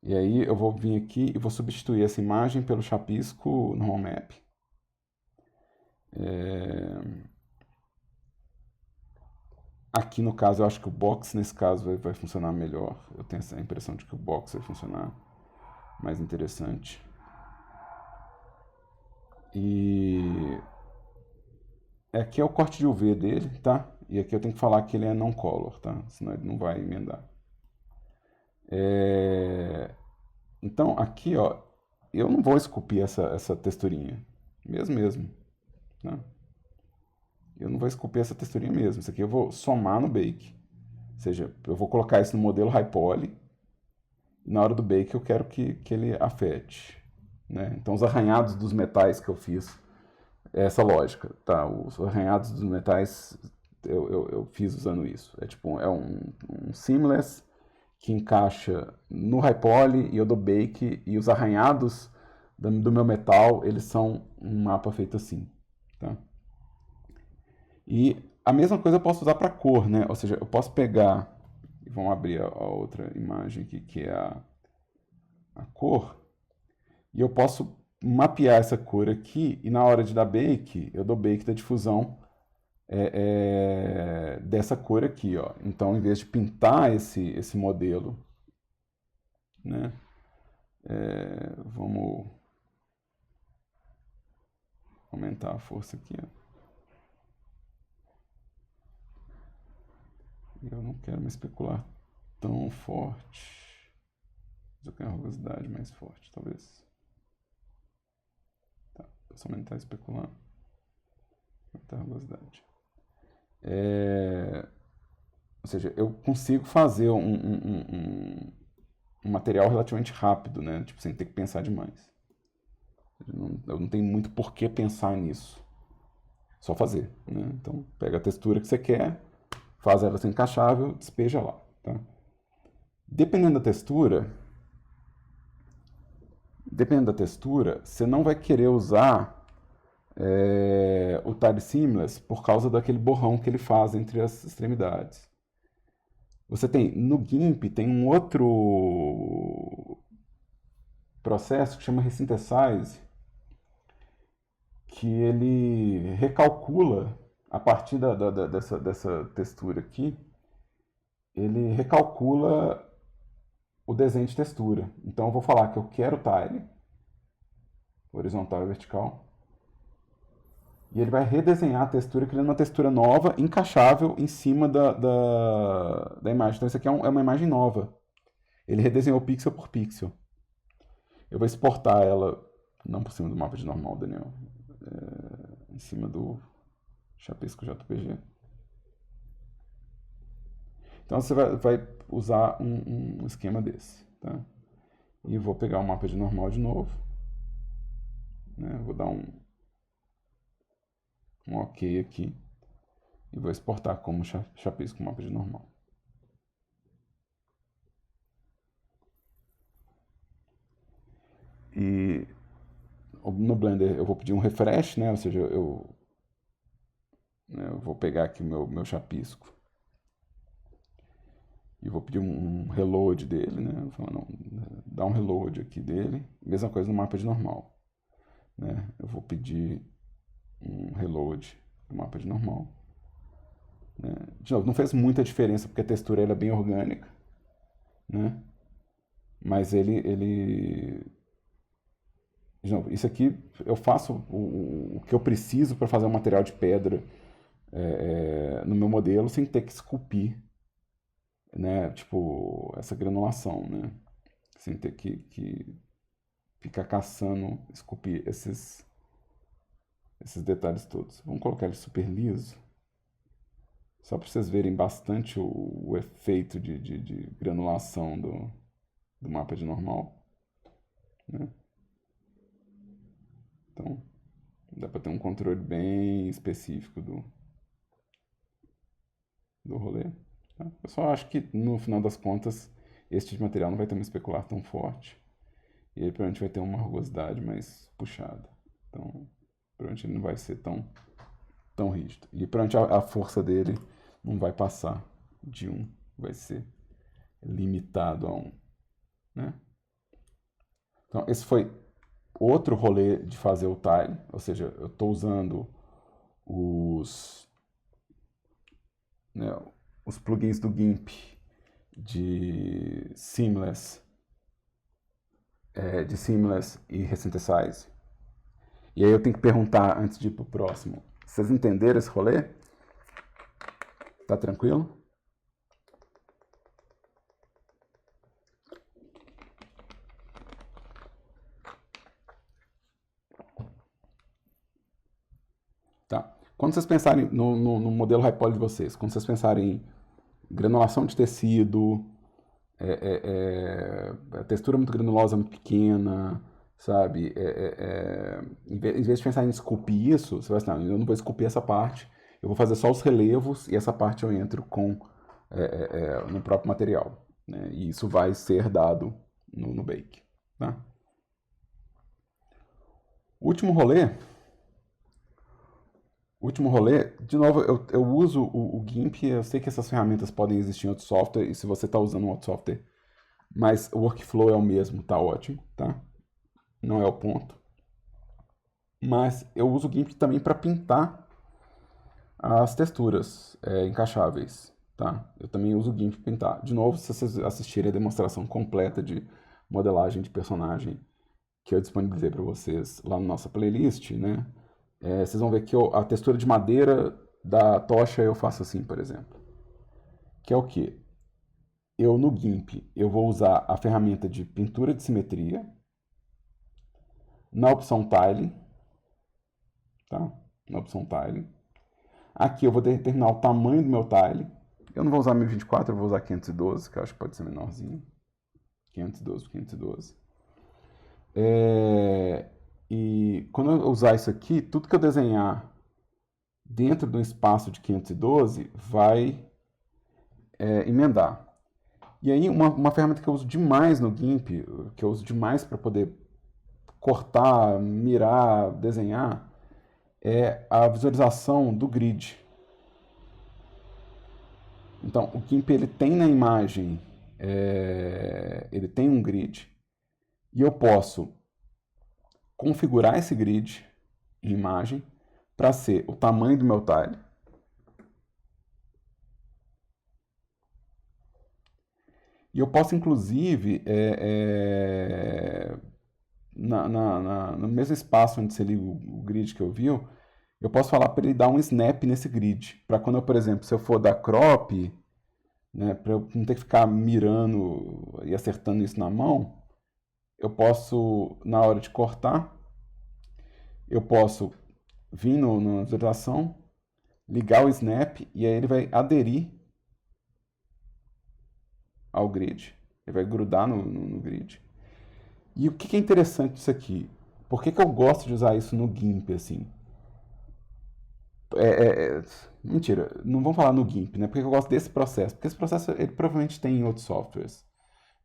E aí eu vou vir aqui e vou substituir essa imagem pelo chapisco Normal Map. Aqui no caso eu acho que o box nesse caso vai funcionar melhor. Eu tenho essa impressão de que o box vai funcionar mais interessante. E aqui é o corte de UV dele, tá? E aqui eu tenho que falar que ele é não color, tá? Senão ele não vai emendar. Então aqui, ó, eu não vou esculpir essa texturinha. Mesmo, né? Eu não vou esculpir essa texturinha mesmo. Isso aqui eu vou somar no bake. Ou seja, eu vou colocar isso no modelo high poly. E na hora do bake eu quero que ele afete. Né? Então os arranhados dos metais que eu fiz, é essa lógica. Tá? Os arranhados dos metais eu fiz usando isso. É tipo um seamless que encaixa no high poly e eu dou bake. E os arranhados do meu metal, eles são um mapa feito assim. Tá? E a mesma coisa eu posso usar para cor, né? Ou seja, eu posso pegar, vamos abrir a outra imagem aqui, que é a cor, e eu posso mapear essa cor aqui, e na hora de dar bake, eu dou bake da difusão dessa cor aqui, ó. Então, em vez de pintar esse modelo, né? Vamos aumentar a força aqui, ó. Eu não quero me especular tão forte. Mas eu quero uma rugosidade mais forte, talvez. Tá, posso aumentar e especular. Aumentar a rugosidade. Ou seja, eu consigo fazer um material relativamente rápido, né? Tipo, sem ter que pensar demais. Eu não tenho muito por que pensar nisso. Só fazer, né? Então, pega a textura que você quer, faz ela ser encaixável, despeja lá, tá? Dependendo da textura, você não vai querer usar o Tile Seamless por causa daquele borrão que ele faz entre as extremidades. Você tem, no GIMP, tem um outro processo que chama Resynthesize, que ele recalcula, a partir dessa textura aqui, ele recalcula o desenho de textura. Então eu vou falar que eu quero tile, horizontal e vertical, e ele vai redesenhar a textura, criando uma textura nova, encaixável em cima da imagem. Então isso aqui é uma imagem nova. Ele redesenhou pixel por pixel. Eu vou exportar ela, não por cima do mapa de normal, Daniel, em cima do Chapisco JPG. Então você vai usar um esquema desse, tá? E vou pegar o mapa de normal de novo, né? Vou dar um OK aqui e vou exportar como chapisco mapa de normal. E no Blender eu vou pedir um refresh, né? Ou seja, eu vou pegar aqui o meu chapisco e vou pedir um reload dele, né? Vou falar, não, dá um reload aqui dele. Mesma coisa no mapa de normal, né? Eu vou pedir um reload do mapa de normal. Né? De novo, não fez muita diferença porque a textura é bem orgânica, né? Mas de novo, isso aqui eu faço o que eu preciso para fazer um material de pedra no meu modelo sem ter que esculpir, né? Tipo, essa granulação, né? Sem ter que ficar caçando, esculpir esses detalhes todos. Vamos colocar ele super liso, só para vocês verem bastante o efeito de granulação do mapa de normal, né? Então, dá para ter um controle bem específico do rolê. Tá? Eu só acho que, no final das contas, esse tipo de material não vai ter uma especular tão forte. E aí, provavelmente, vai ter uma rugosidade mais puxada. Então, provavelmente, ele não vai ser tão rígido. E, provavelmente, a força dele não vai passar de 1. Vai ser limitado a 1. Né? Então, esse foi outro rolê de fazer o tile. Ou seja, eu estou usando né, os plugins do GIMP de Seamless e Resynthesize. E aí eu tenho que perguntar, antes de ir pro próximo, vocês entenderam esse rolê? Tá tranquilo? Tá. Quando vocês pensarem no modelo high poly de vocês, quando vocês pensarem em granulação de tecido, a textura muito granulosa, muito pequena, sabe? Em vez de pensar em esculpir isso, você vai assim, não, eu não vou esculpir essa parte, eu vou fazer só os relevos e essa parte eu entro no próprio material. Né? E isso vai ser dado no Bake. Tá? Último rolê, de novo, eu uso o GIMP, eu sei que essas ferramentas podem existir em outro software, e se você está usando um outro software, mas o workflow é o mesmo, tá ótimo, tá? Não é o ponto. Mas eu uso o GIMP também para pintar as texturas encaixáveis, tá? Eu também uso o GIMP para pintar. De novo, se vocês assistirem a demonstração completa de modelagem de personagem que eu disponibilizei para vocês lá na nossa playlist, né? Vocês vão ver que a textura de madeira da tocha eu faço assim, por exemplo. Que é o que? Eu no GIMP eu vou usar a ferramenta de pintura de simetria na opção Tile, tá? Na opção Tile. Aqui eu vou determinar o tamanho do meu tile. Eu não vou usar 1024, eu vou usar 512, que eu acho que pode ser menorzinho. 512 por 512. E quando eu usar isso aqui, tudo que eu desenhar dentro do espaço de 512 vai emendar. E aí uma ferramenta que eu uso demais no GIMP, que eu uso demais para poder cortar, mirar, desenhar, é a visualização do grid. Então, o GIMP ele tem na imagem, ele tem um grid, e eu posso configurar esse grid em imagem para ser o tamanho do meu tile. E eu posso, inclusive, no mesmo espaço onde você liga o grid que eu vi, eu posso falar para ele dar um snap nesse grid. Para quando eu, por exemplo, se eu for dar crop, né, para eu não ter que ficar mirando e acertando isso na mão, eu posso, na hora de cortar, eu posso vir na visualização, ligar o snap e aí ele vai aderir ao grid. Ele vai grudar no grid. E o que é interessante disso aqui? Por que eu gosto de usar isso no GIMP, assim? Mentira, não vamos falar no GIMP, né? Por que eu gosto desse processo? Porque esse processo ele provavelmente tem em outros softwares.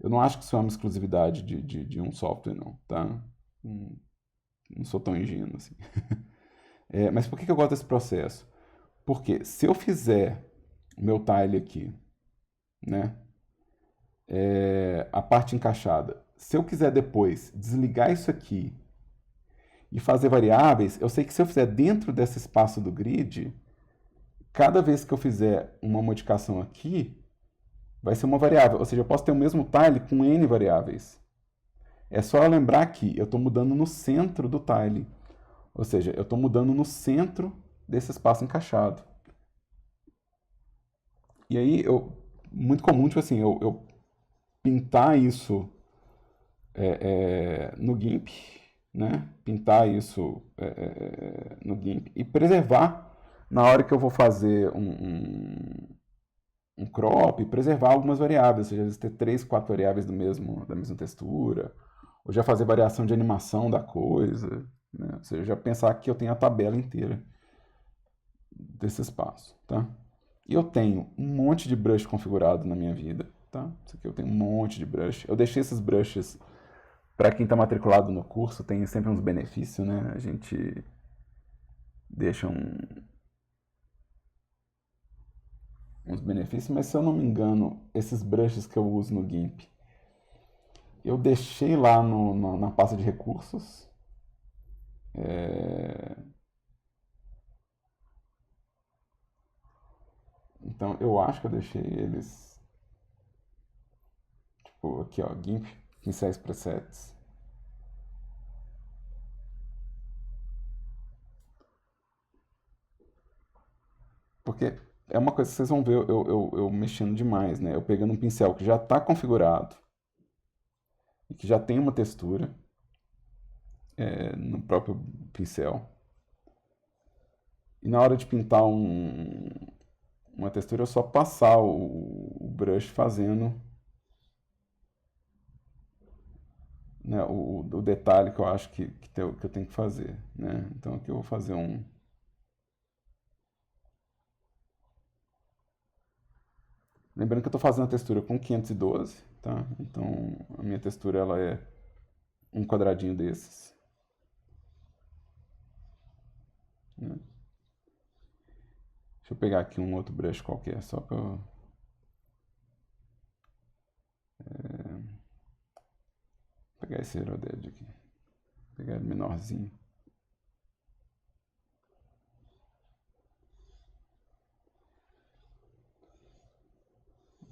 Eu não acho que isso é uma exclusividade de um software, não, tá? Não sou tão ingênuo assim. Mas por que eu gosto desse processo? Porque se eu fizer o meu tile aqui, né? A parte encaixada. Se eu quiser depois desligar isso aqui e fazer variáveis, eu sei que se eu fizer dentro desse espaço do grid, cada vez que eu fizer uma modificação aqui, vai ser uma variável. Ou seja, eu posso ter o mesmo tile com N variáveis. É só eu lembrar que eu estou mudando no centro do tile. Ou seja, eu estou mudando no centro desse espaço encaixado. E aí, muito comum, tipo assim, eu pintar isso no GIMP, né? Pintar isso no GIMP e preservar na hora que eu vou fazer um crop, preservar algumas variáveis, ou seja, às vezes ter 3, 4 variáveis da mesma textura, ou já fazer variação de animação da coisa, né? Ou seja, já pensar que eu tenho a tabela inteira desse espaço, tá? E eu tenho um monte de brush configurado na minha vida, tá? Isso aqui eu tenho um monte de brush. Eu deixei esses brushes para quem está matriculado no curso, tem sempre uns benefícios, né? A gente deixa uns benefícios, mas se eu não me engano, esses brushes que eu uso no GIMP, eu deixei lá na pasta de recursos. Então eu acho que eu deixei eles tipo aqui, ó, GIMP, pincéis presets. Porque é uma coisa que vocês vão ver eu mexendo demais, né? Eu pegando um pincel que já está configurado e que já tem uma textura no próprio pincel. E na hora de pintar uma textura, é só passar o brush fazendo, né, o detalhe que eu acho que eu tenho que fazer, né? Então aqui eu vou fazer um... Lembrando que eu estou fazendo a textura com 512, tá? Então a minha textura ela é um quadradinho desses, né? Deixa eu pegar aqui um outro brush qualquer, só para pegar esse Aeroded aqui. Pegar ele menorzinho.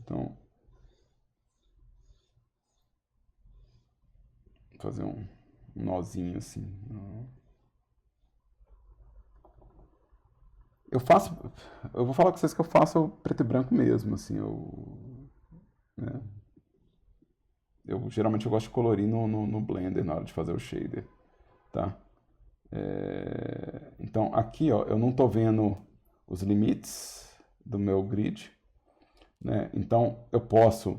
Então, vou fazer um nozinho assim. Eu faço. Eu vou falar com vocês que eu faço preto e branco mesmo, assim. Né, geralmente eu gosto de colorir no Blender na hora de fazer o shader, tá? Então aqui, ó, eu não estou vendo os limites do meu grid, né? Então eu posso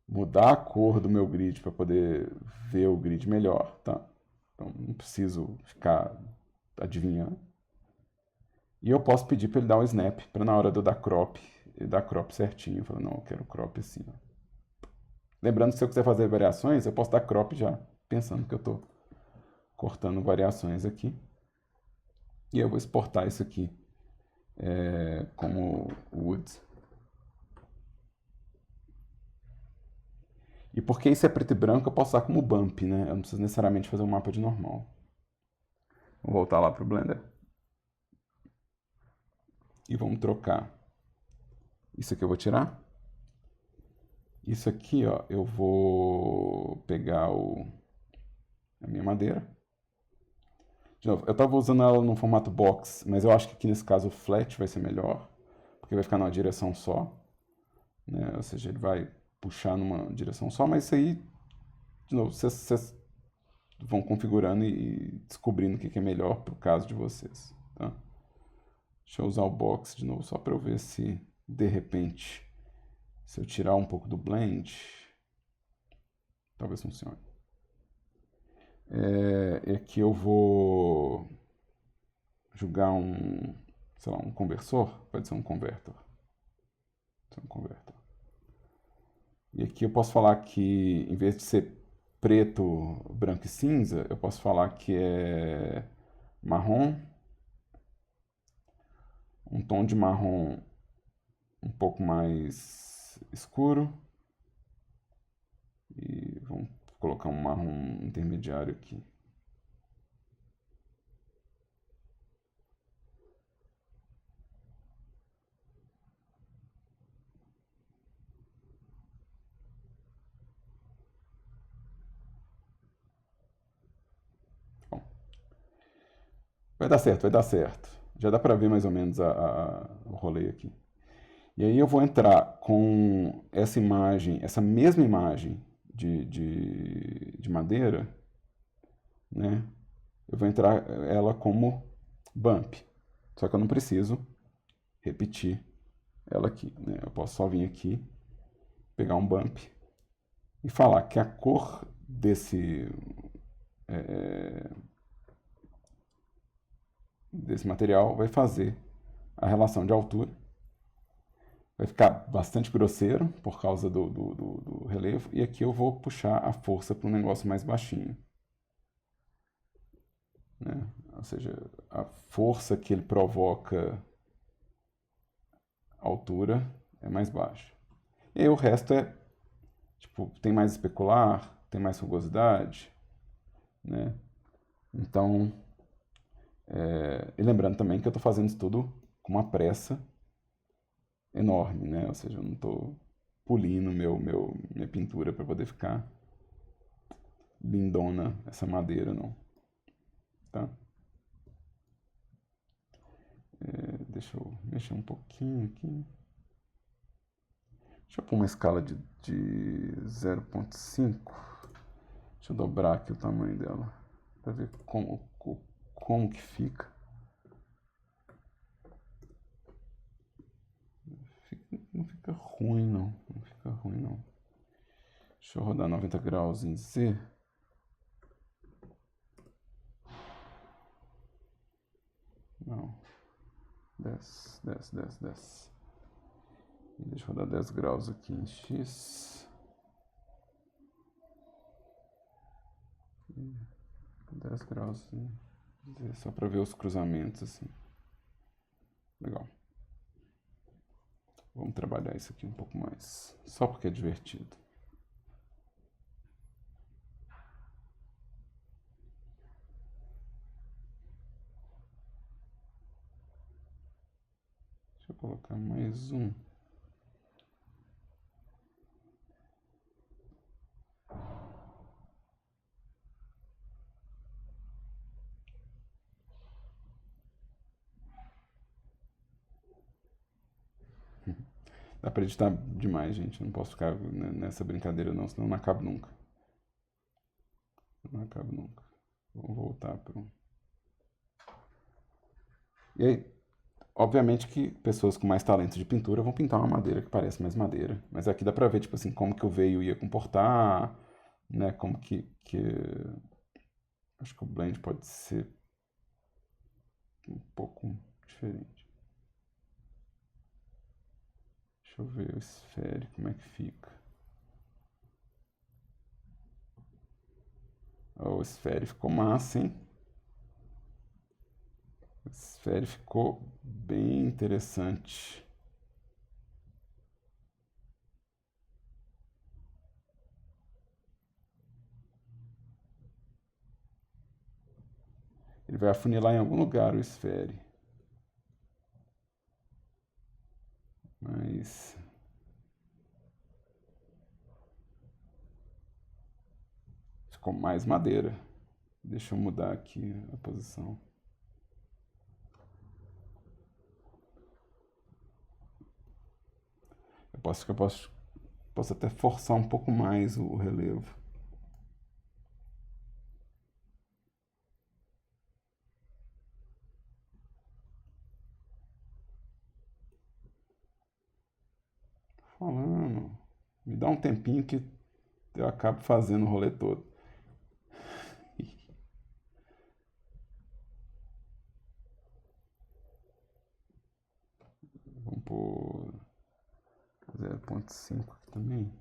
mudar a cor do meu grid para poder ver o grid melhor, tá? Então não preciso ficar adivinhando. E eu posso pedir para ele dar um snap, para na hora de eu dar crop, ele dar crop certinho. Eu falo, não, eu quero crop assim, ó. Lembrando que se eu quiser fazer variações, eu posso dar crop já, pensando que eu estou cortando variações aqui. E eu vou exportar isso aqui como wood. E porque isso é preto e branco, eu posso usar como bump, né? Eu não preciso necessariamente fazer um mapa de normal. Vou voltar lá para o Blender. E vamos trocar. Isso aqui eu vou tirar. Isso aqui, ó, eu vou pegar a minha madeira. De novo, eu estava usando ela no formato box, mas eu acho que aqui nesse caso o flat vai ser melhor, porque vai ficar numa direção só, né? Ou seja, ele vai puxar numa direção só, mas isso aí, de novo, vocês vão configurando e descobrindo o que é melhor para o caso de vocês, tá? Deixa eu usar o box de novo só para eu ver se, de repente, se eu tirar um pouco do blend, talvez funcione. E aqui eu vou jogar sei lá, um conversor, pode ser um converter. E aqui eu posso falar que, em vez de ser preto, branco e cinza, eu posso falar que é marrom, um tom de marrom um pouco mais escuro, e vamos colocar um marrom intermediário aqui. Bom, vai dar certo, vai dar certo. Já dá para ver mais ou menos o rolê aqui. E aí eu vou entrar com essa imagem, essa mesma imagem de madeira, né? Eu vou entrar ela como bump. Só que eu não preciso repetir ela aqui, né? Eu posso só vir aqui, pegar um bump e falar que a cor desse material vai fazer a relação de altura. Vai ficar bastante grosseiro por causa do relevo. E aqui eu vou puxar a força para um negócio mais baixinho, né? Ou seja, a força que ele provoca a altura é mais baixa. E aí o resto é, tipo, tem mais especular, tem mais rugosidade, né? Então, e lembrando também que eu estou fazendo isso tudo com uma pressa enorme, né? Ou seja, eu não estou polindo minha pintura para poder ficar lindona essa madeira, não. Tá? Deixa eu mexer um pouquinho aqui. Deixa eu pôr uma escala de 0,5. Deixa eu dobrar aqui o tamanho dela para ver como que fica. Não fica ruim, não. Não fica ruim, não. Deixa eu rodar 90 graus em Z. Não. 10. E deixa eu rodar 10 graus aqui em X. 10 graus em Z, só para ver os cruzamentos assim. Legal. Vamos trabalhar isso aqui um pouco mais, só porque é divertido. Deixa eu colocar mais um. Dá pra editar demais, gente. Eu não posso ficar nessa brincadeira não, senão não acaba nunca. Não acaba nunca. Vamos voltar pro... E aí, obviamente que pessoas com mais talento de pintura vão pintar uma madeira que parece mais madeira. Mas aqui dá pra ver, tipo assim, como que o veio ia comportar, né? Como que Acho que o blend pode ser um pouco diferente. Deixa eu ver o esfere, como é que fica. O esfere ficou massa, hein? O esfere ficou bem interessante. Ele vai afunilar em algum lugar o esfere. Mas ficou mais madeira. Deixa eu mudar aqui a posição. Eu posso até forçar um pouco mais o relevo. Falando, me dá um tempinho que eu acabo fazendo o rolê todo. Vamos pôr 0.5 aqui também.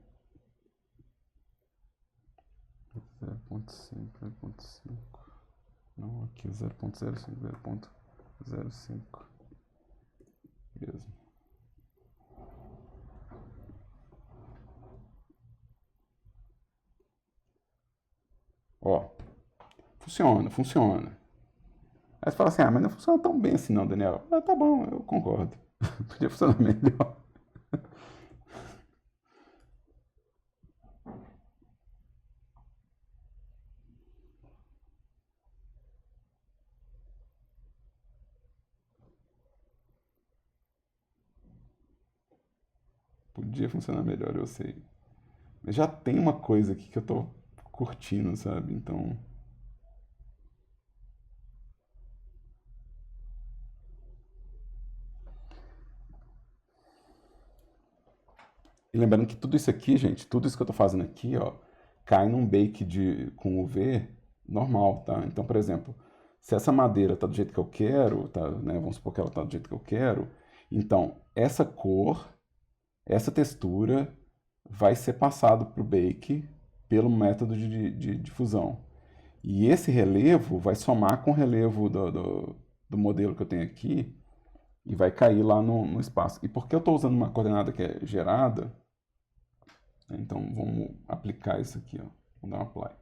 0.5, 0.5. Não, aqui 0.05, 0.05. Mesmo. Ó, funciona. Aí você fala assim, mas não funciona tão bem assim não, Daniel. Ah, tá bom, eu concordo. Podia funcionar melhor. Podia funcionar melhor, eu sei. Mas já tem uma coisa aqui que eu tô curtindo, sabe? Então. E lembrando que tudo isso aqui, gente, tudo isso que eu tô fazendo aqui, ó, cai num bake com UV normal, tá? Então, por exemplo, se essa madeira tá do jeito que eu quero, tá, né? Vamos supor que ela tá do jeito que eu quero. Então, essa cor, essa textura vai ser passado pro bake pelo método de difusão. E esse relevo vai somar com o relevo do modelo que eu tenho aqui e vai cair lá no espaço. E porque eu estou usando uma coordenada que é gerada, né, então vamos aplicar isso aqui, ó. Vamos dar um apply.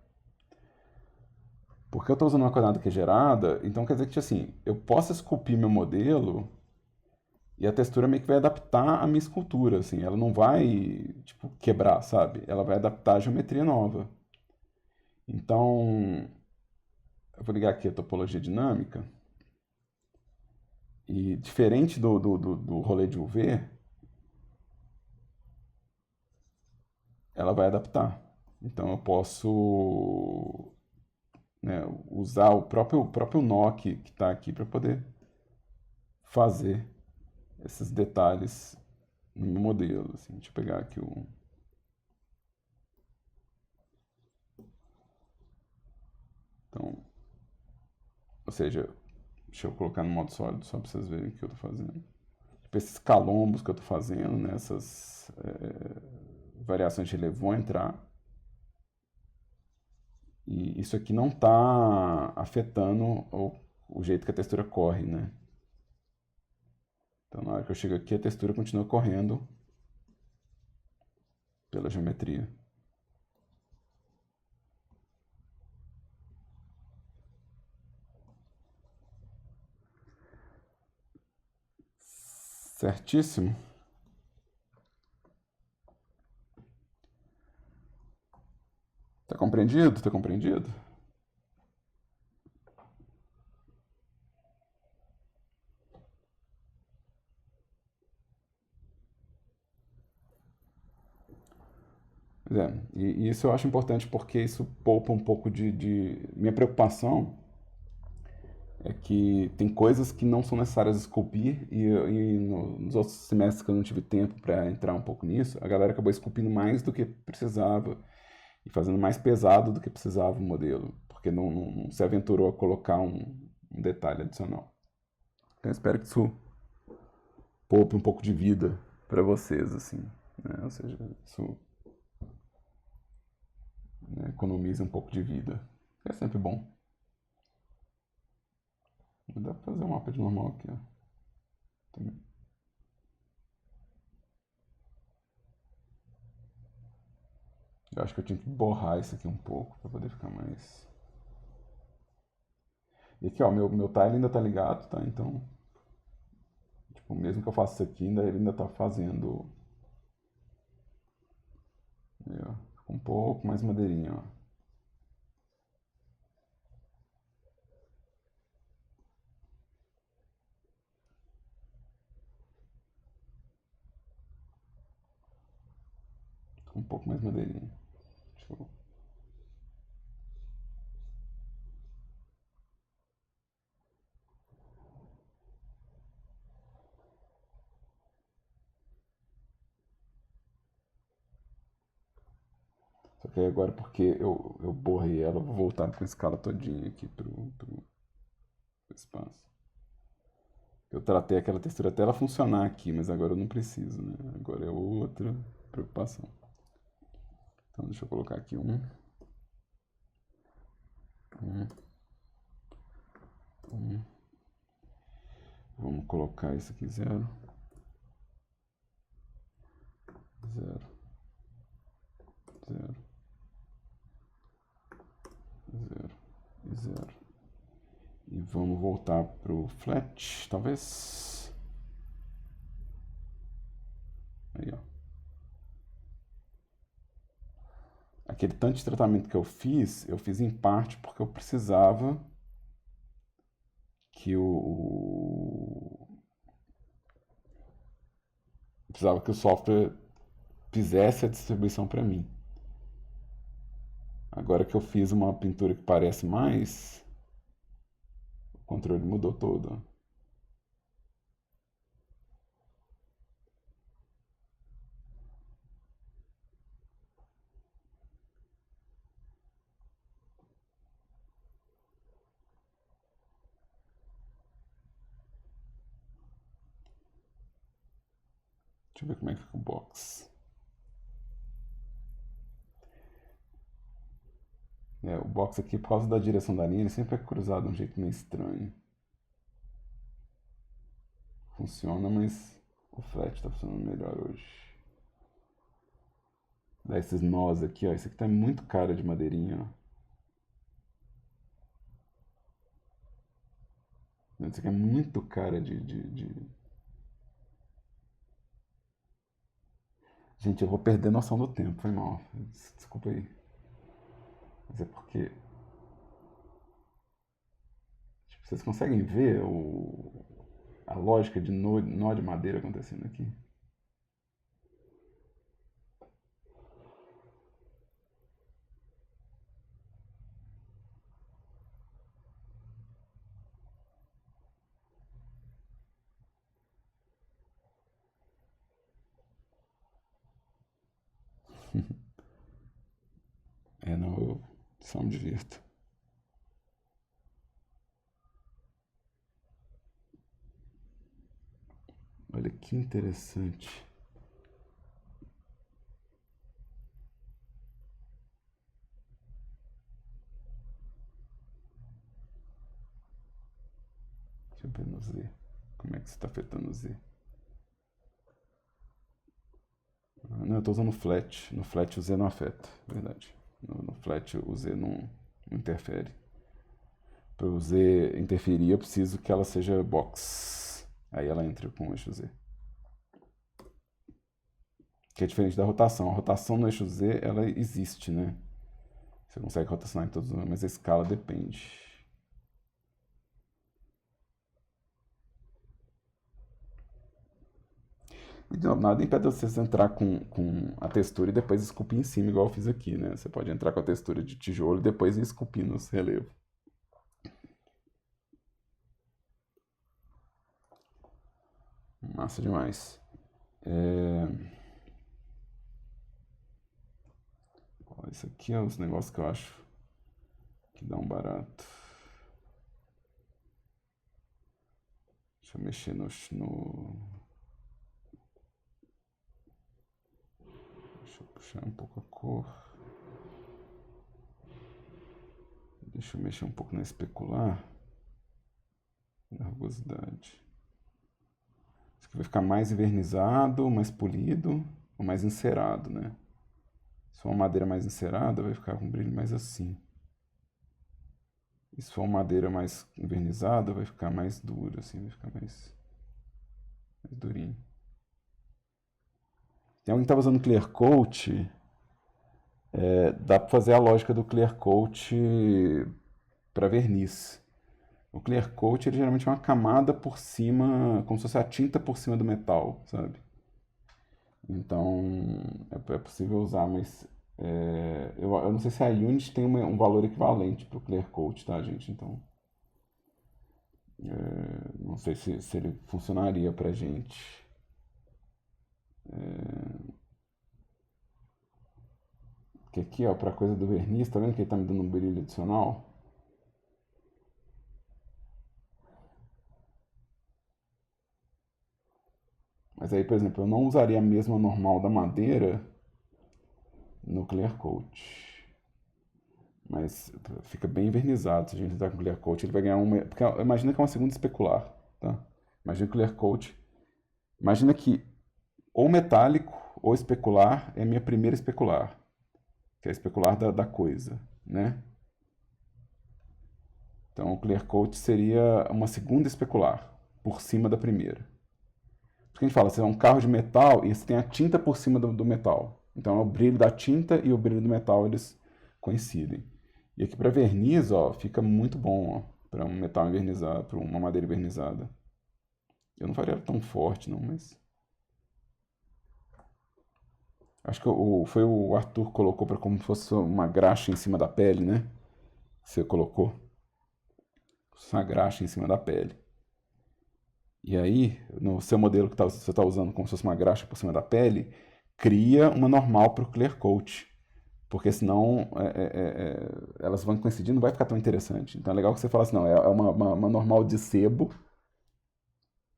Porque eu estou usando uma coordenada que é gerada, então quer dizer que assim, eu posso esculpir meu modelo e a textura meio que vai adaptar a minha escultura, assim, ela não vai, tipo, quebrar, sabe? Ela vai adaptar a geometria nova. Então, eu vou ligar aqui a topologia dinâmica. E diferente do rolê de UV, ela vai adaptar. Então eu posso, né, usar o próprio nó que está aqui para poder fazer esses detalhes no meu modelo. Assim. Deixa eu pegar aqui o. Então, ou seja, deixa eu colocar no modo sólido só para vocês verem o que eu estou fazendo. Tipo, esses calombos que eu estou fazendo, né, essas variações de relevo vão entrar. E isso aqui não está afetando o jeito que a textura corre, né? Então na hora que eu chego aqui, a textura continua correndo pela geometria. Certíssimo? Tá compreendido? Tá compreendido? Pois é, e isso eu acho importante porque isso poupa um pouco Minha preocupação é que tem coisas que não são necessárias esculpir nos outros semestres que eu não tive tempo para entrar um pouco nisso, a galera acabou esculpindo mais do que precisava e fazendo mais pesado do que precisava o modelo. porque não se aventurou a colocar um detalhe adicional. Então, eu espero que isso poupe um pouco de vida para vocês, assim, né? Ou seja, isso, né, economize um pouco de vida. É sempre bom. Dá pra fazer um mapa de normal aqui, ó. Também. Eu acho que eu tinha que borrar isso aqui um pouco para poder ficar mais. E aqui, ó, meu tile ainda tá ligado, tá? Então, tipo, mesmo que eu faça isso aqui, ele ainda tá fazendo. Aí, ó, fica um pouco mais madeirinha, ó. Fica um pouco mais madeirinha. Deixa eu... Só que aí agora, porque eu borrei ela, eu vou voltar com a escala todinha aqui pro espaço. Eu tratei aquela textura até ela funcionar aqui, mas agora eu não preciso, né? Agora é outra preocupação. Então deixa eu colocar aqui um. Vamos colocar isso aqui, 0, 0, 0, 0 e 0. E vamos voltar pro flat, talvez. Aí, ó. Aquele tanto de tratamento que eu fiz em parte porque eu precisava que precisava que o software fizesse a distribuição para mim. Agora que eu fiz uma pintura que parece mais, o controle mudou todo. Deixa eu ver como é que fica o box. O box aqui, por causa da direção da linha, ele sempre é cruzado de um jeito meio estranho. Funciona, mas o flat tá funcionando melhor hoje. Dá esses nós aqui, ó. Esse aqui tá muito cara de madeirinha, ó. Esse aqui é muito cara de... Gente, eu vou perder noção do tempo, foi mal. Desculpa aí. Mas é porque... Tipo, vocês conseguem ver a lógica de nó de madeira acontecendo aqui? Não, eu só me divirto. Olha que interessante. Deixa eu ver no Z. Como é que isso está afetando o Z? Não, eu estou usando flat. No flat o Z não afeta, verdade. No flat o Z não interfere. Para o Z interferir, eu preciso que ela seja box. Aí ela entra com o eixo Z. Que é diferente da rotação. A rotação no eixo Z, ela existe, né? Você consegue rotacionar em todos os, mas a escala depende. E de novo, nada impede vocês entrar com a textura e depois esculpir em cima, igual eu fiz aqui, né? Você pode entrar com a textura de tijolo e depois ir esculpindo os relevos. Massa demais. Ó, isso aqui é os negócios que eu acho que dá um barato. Deixa eu mexer Deixa eu puxar um pouco a cor. Deixa eu mexer um pouco na especular. Na rugosidade. Isso aqui vai ficar mais envernizado, mais polido, ou mais encerado, né? Se for uma madeira mais encerada, vai ficar com um brilho mais assim. E se for uma madeira mais envernizada, vai ficar mais duro, assim, vai ficar mais durinho. Tem alguém que estava usando Clear Coat, dá para fazer a lógica do Clear Coat para verniz. O Clear Coat ele geralmente é uma camada por cima, como se fosse a tinta por cima do metal, sabe? Então é possível usar, mas eu não sei se a Unity tem um valor equivalente para o Clear Coat, tá, gente? Então não sei se ele funcionaria pra gente. Porque aqui, ó, pra coisa do verniz, tá vendo que ele tá me dando um brilho adicional? Mas aí, por exemplo, eu não usaria a mesma normal da madeira no Clear Coat. Mas fica bem envernizado. Se a gente usar com Clear Coat, ele vai ganhar uma. Porque imagina que é uma segunda especular, tá? Imagina que o Clear Coat. Imagina que ou metálico ou especular é a minha primeira especular, que é a especular da coisa, né? Então o Clear Coat seria uma segunda especular, por cima da primeira. Porque a gente fala, você é um carro de metal e você tem a tinta por cima do metal. Então é o brilho da tinta e o brilho do metal eles coincidem. E aqui para verniz, ó, fica muito bom, ó, para um metal envernizado, para uma madeira envernizada. Eu não faria tão forte, não, mas acho que foi o Arthur que colocou para como se fosse uma graxa em cima da pele, né? Você colocou uma graxa em cima da pele. E aí, no seu modelo que você está usando como se fosse uma graxa por cima da pele, cria uma normal para o Clear Coat. Porque senão elas vão coincidir, não vai ficar tão interessante. Então é legal que você fala assim, não, é uma normal de sebo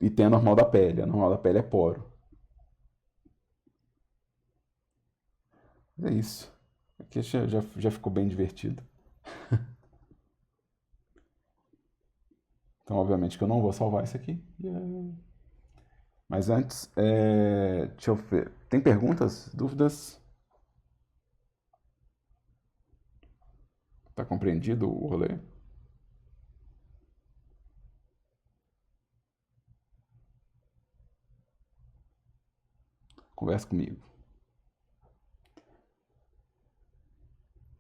e tem a normal da pele. A normal da pele é poro. É isso. Aqui já ficou bem divertido. Então, obviamente que eu não vou salvar isso aqui. Mas antes, deixa eu ver. Tem perguntas? Dúvidas? Tá compreendido o rolê? Conversa comigo.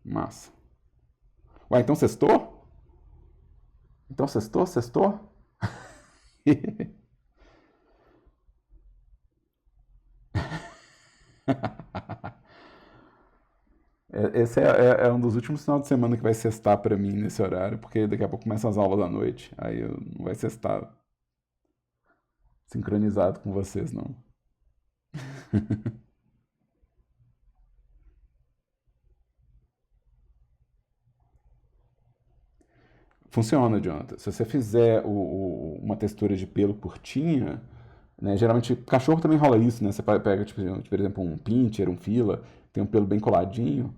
Massa. Ué, então sextou? Então sextou? Sextou? Esse é um dos últimos finais de semana que vai sextar pra mim nesse horário, porque daqui a pouco começam as aulas da noite. Aí eu não vai sextar sincronizado com vocês, não. Funciona, Jonathan. Se você fizer uma textura de pelo curtinha, né, geralmente cachorro também rola isso, né? Você pega, tipo, por exemplo, um pincher, um fila, tem um pelo bem coladinho.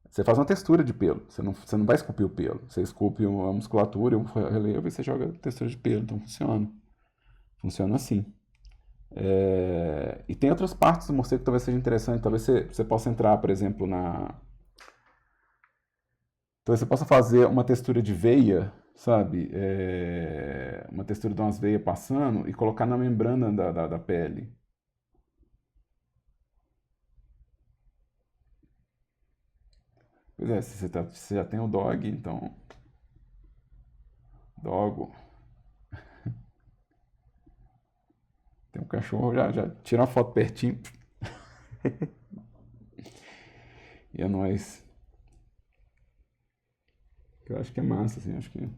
Você faz uma textura de pelo. Você não vai esculpir o pelo. Você esculpe a musculatura, um relevo e você joga a textura de pelo. Então funciona. Funciona assim. E tem outras partes do morcego que talvez seja interessante. Talvez você possa entrar, por exemplo, na. Talvez você possa fazer uma textura de veia, sabe? Uma textura de umas veias passando e colocar na membrana da pele. Pois é, se você já tem o dog, então. Dogo. Tem um cachorro, já tira uma foto pertinho. E é nóis. Eu acho que é massa, assim. Acho que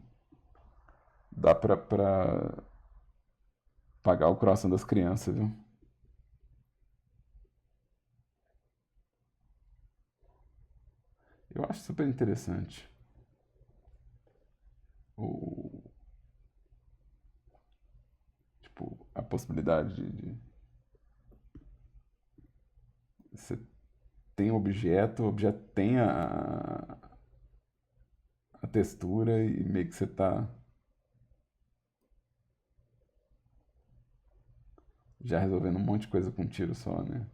dá pra pagar o coração das crianças, viu? Eu acho super interessante. o, tipo, a possibilidade de você tem o objeto tem a textura e meio que você tá já resolvendo um monte de coisa com um tiro só, né?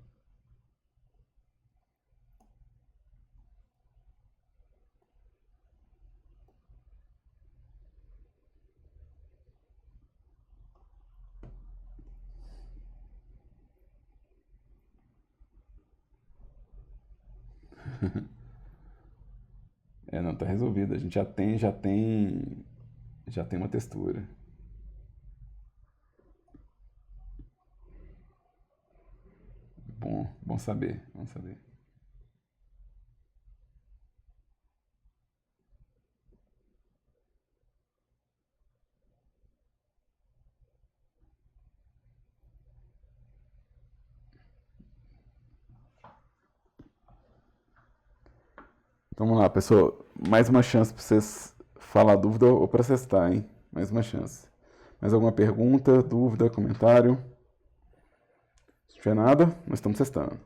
É, não, tá resolvido. A gente já tem uma textura. Bom saber, bom saber. Então vamos lá, pessoal. Mais uma chance para vocês falar dúvida ou para testar, hein? Mais uma chance. Mais alguma pergunta, dúvida, comentário? Se tiver nada, nós estamos testando.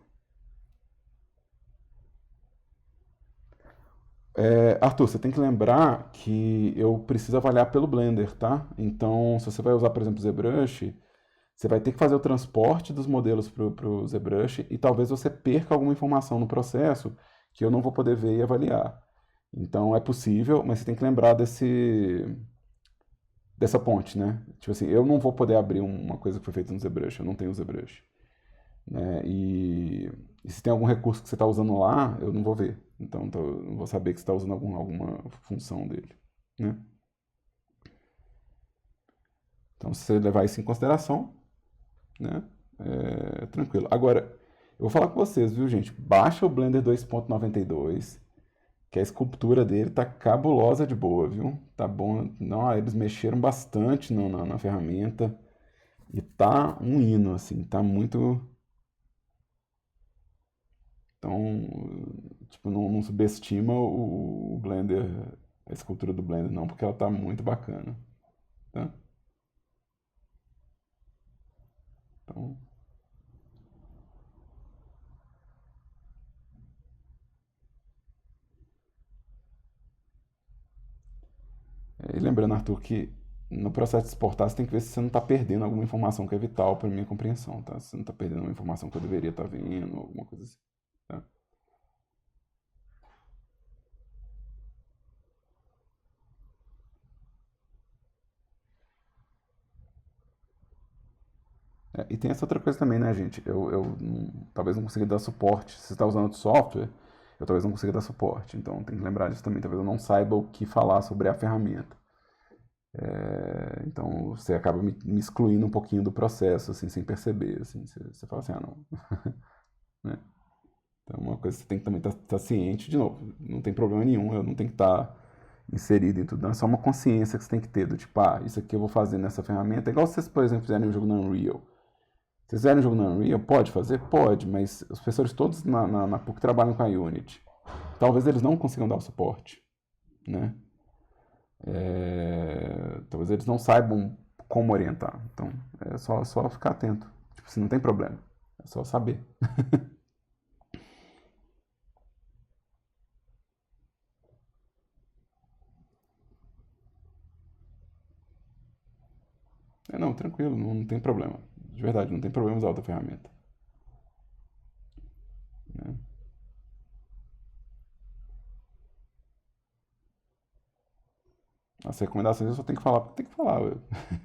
Arthur, você tem que lembrar que eu preciso avaliar pelo Blender, tá? Então, se você vai usar, por exemplo, o ZBrush, você vai ter que fazer o transporte dos modelos para o ZBrush e talvez você perca alguma informação no processo que eu não vou poder ver e avaliar. Então, é possível, mas você tem que lembrar dessa ponte, né? Tipo assim, eu não vou poder abrir uma coisa que foi feita no ZBrush, eu não tenho o ZBrush. Né? E se tem algum recurso que você está usando lá, eu não vou ver. Então, eu não vou saber que você está usando alguma função dele. Né? Então, se você levar isso em consideração, né? Tranquilo. Agora, eu vou falar com vocês, viu, gente? Baixa o Blender 2.92, que a escultura dele tá cabulosa de boa, viu? Tá bom. Não, eles mexeram bastante na ferramenta e tá um hino, assim, tá muito. Então, tipo, não subestima o Blender, a escultura do Blender, não, porque ela tá muito bacana, tá? Então, e lembrando, Arthur, que no processo de exportar você tem que ver se você não está perdendo alguma informação que é vital para minha compreensão, tá? Se você não está perdendo uma informação que eu deveria estar vendo, alguma coisa assim, tá? E tem essa outra coisa também, né, gente? Talvez não consiga dar suporte. Se você está usando outro software, eu talvez não consiga dar suporte. Então tem que lembrar disso também. Talvez eu não saiba o que falar sobre a ferramenta. Então você acaba me excluindo um pouquinho do processo, assim, sem perceber. Assim, você fala assim, ah, não. Né? Então uma coisa que você tem que também estar ciente, de novo, não tem problema nenhum, eu não tenho que estar inserido em tudo, não. É só uma consciência que você tem que ter do tipo, ah, isso aqui eu vou fazer nessa ferramenta. É igual se vocês, por exemplo, fizerem um jogo na Unreal. Se vocês fizerem um jogo na Unreal, pode fazer? Pode, mas os professores todos na PUC trabalham com a Unity. Talvez eles não consigam dar o suporte, né? Talvez eles não saibam como orientar. Então, é só ficar atento. Tipo, assim, não tem problema. É só saber. Não, tranquilo, não tem problema. De verdade, não tem problema usar outra ferramenta. Né? As recomendações eu só tenho que falar porque tem que falar.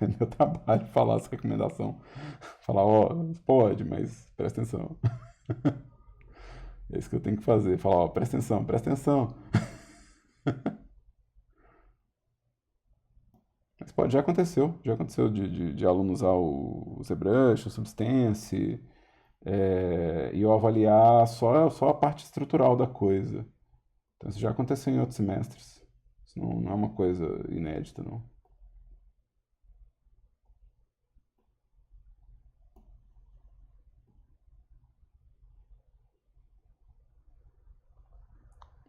É meu trabalho falar essa recomendação. Falar, ó, pode, mas presta atenção. É isso que eu tenho que fazer. Falar, ó, presta atenção, presta atenção. Mas pode, já aconteceu de aluno usar o ZBrush, o Substance, e eu avaliar só a parte estrutural da coisa. Então isso já aconteceu em outros semestres. Isso não é uma coisa inédita, não.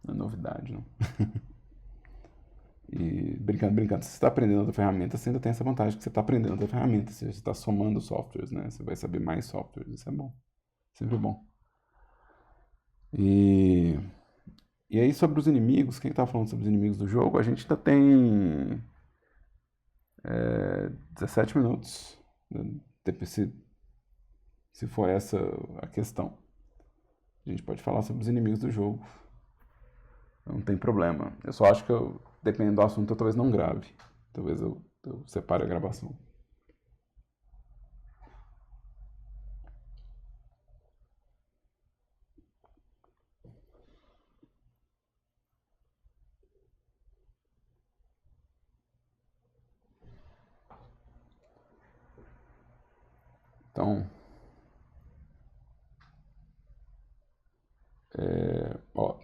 Não é novidade, não. E brincando, brincando, se você está aprendendo outra ferramenta, você ainda tem essa vantagem que você está aprendendo outra ferramenta, você está somando softwares, né? Você vai saber mais softwares, isso é bom, sempre bom. E, e aí sobre os inimigos, quem está falando sobre os inimigos do jogo, a gente ainda tem 17 minutos, né? Se for essa a questão. A gente pode falar sobre os inimigos do jogo. Não tem problema. Eu só acho que, dependendo do assunto, eu talvez não grave. Talvez eu separe a gravação. Então,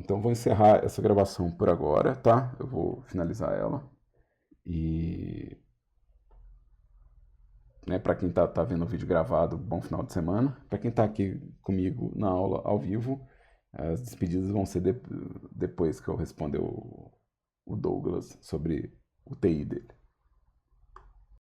então vou encerrar essa gravação por agora, tá? Eu vou finalizar ela. E, né, para quem tá vendo o vídeo gravado, bom final de semana. Para quem tá aqui comigo na aula ao vivo, as despedidas vão ser depois que eu responder o Douglas sobre o TI dele.